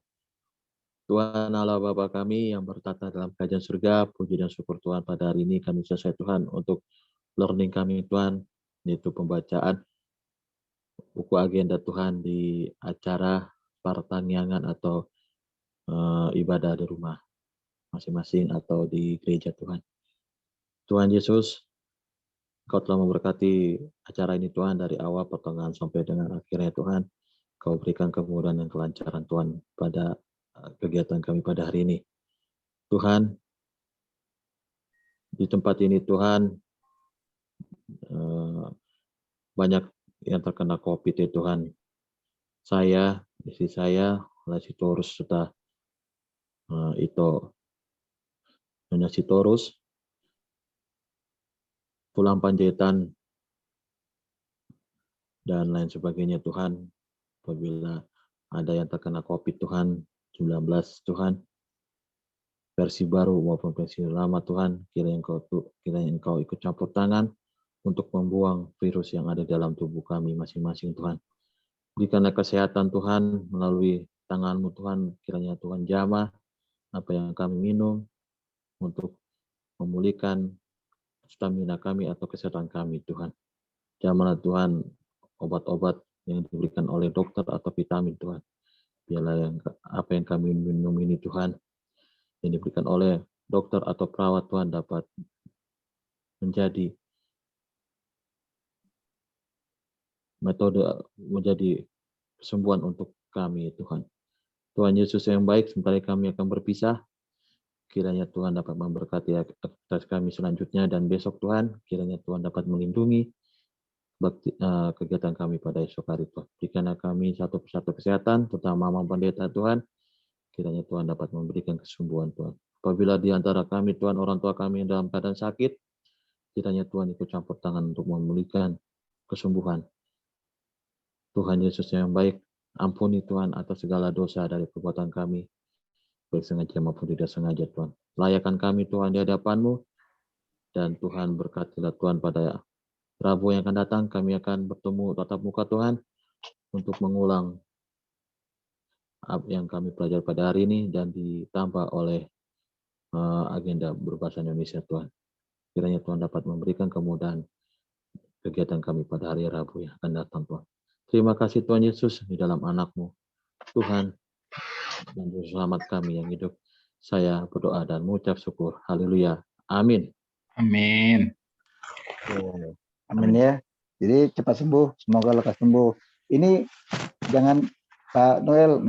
Tuhan Allah Bapa kami yang bertata dalam kerajaan surga, puji dan syukur Tuhan pada hari ini kami selesai Tuhan untuk learning kami Tuhan, yaitu pembacaan buku agenda Tuhan di acara pertanian atau ibadah di rumah masing-masing atau di gereja Tuhan. Tuhan Yesus, Kau telah memberkati acara ini Tuhan dari awal pertengahan sampai dengan akhirnya Tuhan. Kau berikan kemudahan dan kelancaran Tuhan pada kegiatan kami pada hari ini. Tuhan, di tempat ini Tuhan, banyak yang terkena COVID ya Tuhan. Saya, istri saya, Sitorus serta itu Nyonya Sitorus, tulang panjaitan dan lain sebagainya Tuhan. Apabila ada yang terkena COVID Tuhan, 19 Tuhan, versi baru maupun versi lama Tuhan, kiranya Engkau ikut campur tangan untuk membuang virus yang ada dalam tubuh kami masing-masing Tuhan. Berikanlah kesehatan Tuhan melalui tangan-Mu Tuhan, kiranya Tuhan jamah apa yang kami minum untuk memulihkan stamina kami atau kesehatan kami Tuhan. Jamahlah Tuhan obat-obat yang diberikan oleh dokter atau vitamin Tuhan. Biarlah apa yang kami minum ini Tuhan, yang diberikan oleh dokter atau perawat Tuhan dapat menjadi metode, menjadi kesembuhan untuk kami Tuhan. Tuhan Yesus yang baik, sebentar kami akan berpisah. Kiranya Tuhan dapat memberkati aktivitas kami selanjutnya dan besok Tuhan, kiranya Tuhan dapat melindungi kegiatan kami pada esok hari Tuhan. Berikanlah kami satu persatu kesehatan, terutama Mama Pendeta Tuhan. Kiranya Tuhan dapat memberikan kesembuhan Tuhan. Apabila di antara kami Tuhan, orang tua kami yang dalam keadaan sakit, kiranya Tuhan ikut campur tangan untuk memulihkan kesembuhan. Tuhan Yesus yang baik, ampuni Tuhan atas segala dosa dari perbuatan kami, baik sengaja maupun tidak sengaja Tuhan. Layakan kami Tuhan di hadapan-Mu, dan Tuhan berkatilah Tuhan pada Rabu yang akan datang, kami akan bertemu tatap muka Tuhan untuk mengulang apa yang kami pelajari pada hari ini dan ditambah oleh agenda berbahasa Indonesia Tuhan. Kiranya Tuhan dapat memberikan kemudahan kegiatan kami pada hari Rabu yang akan datang Tuhan. Terima kasih Tuhan Yesus di dalam anak-Mu. Tuhan dan Juru Selamat kami yang hidup. Saya berdoa dan mengucap syukur. Haleluya. Amin. Amin. Amin ya. Jadi cepat sembuh, semoga lekas sembuh. Ini jangan Pak Noel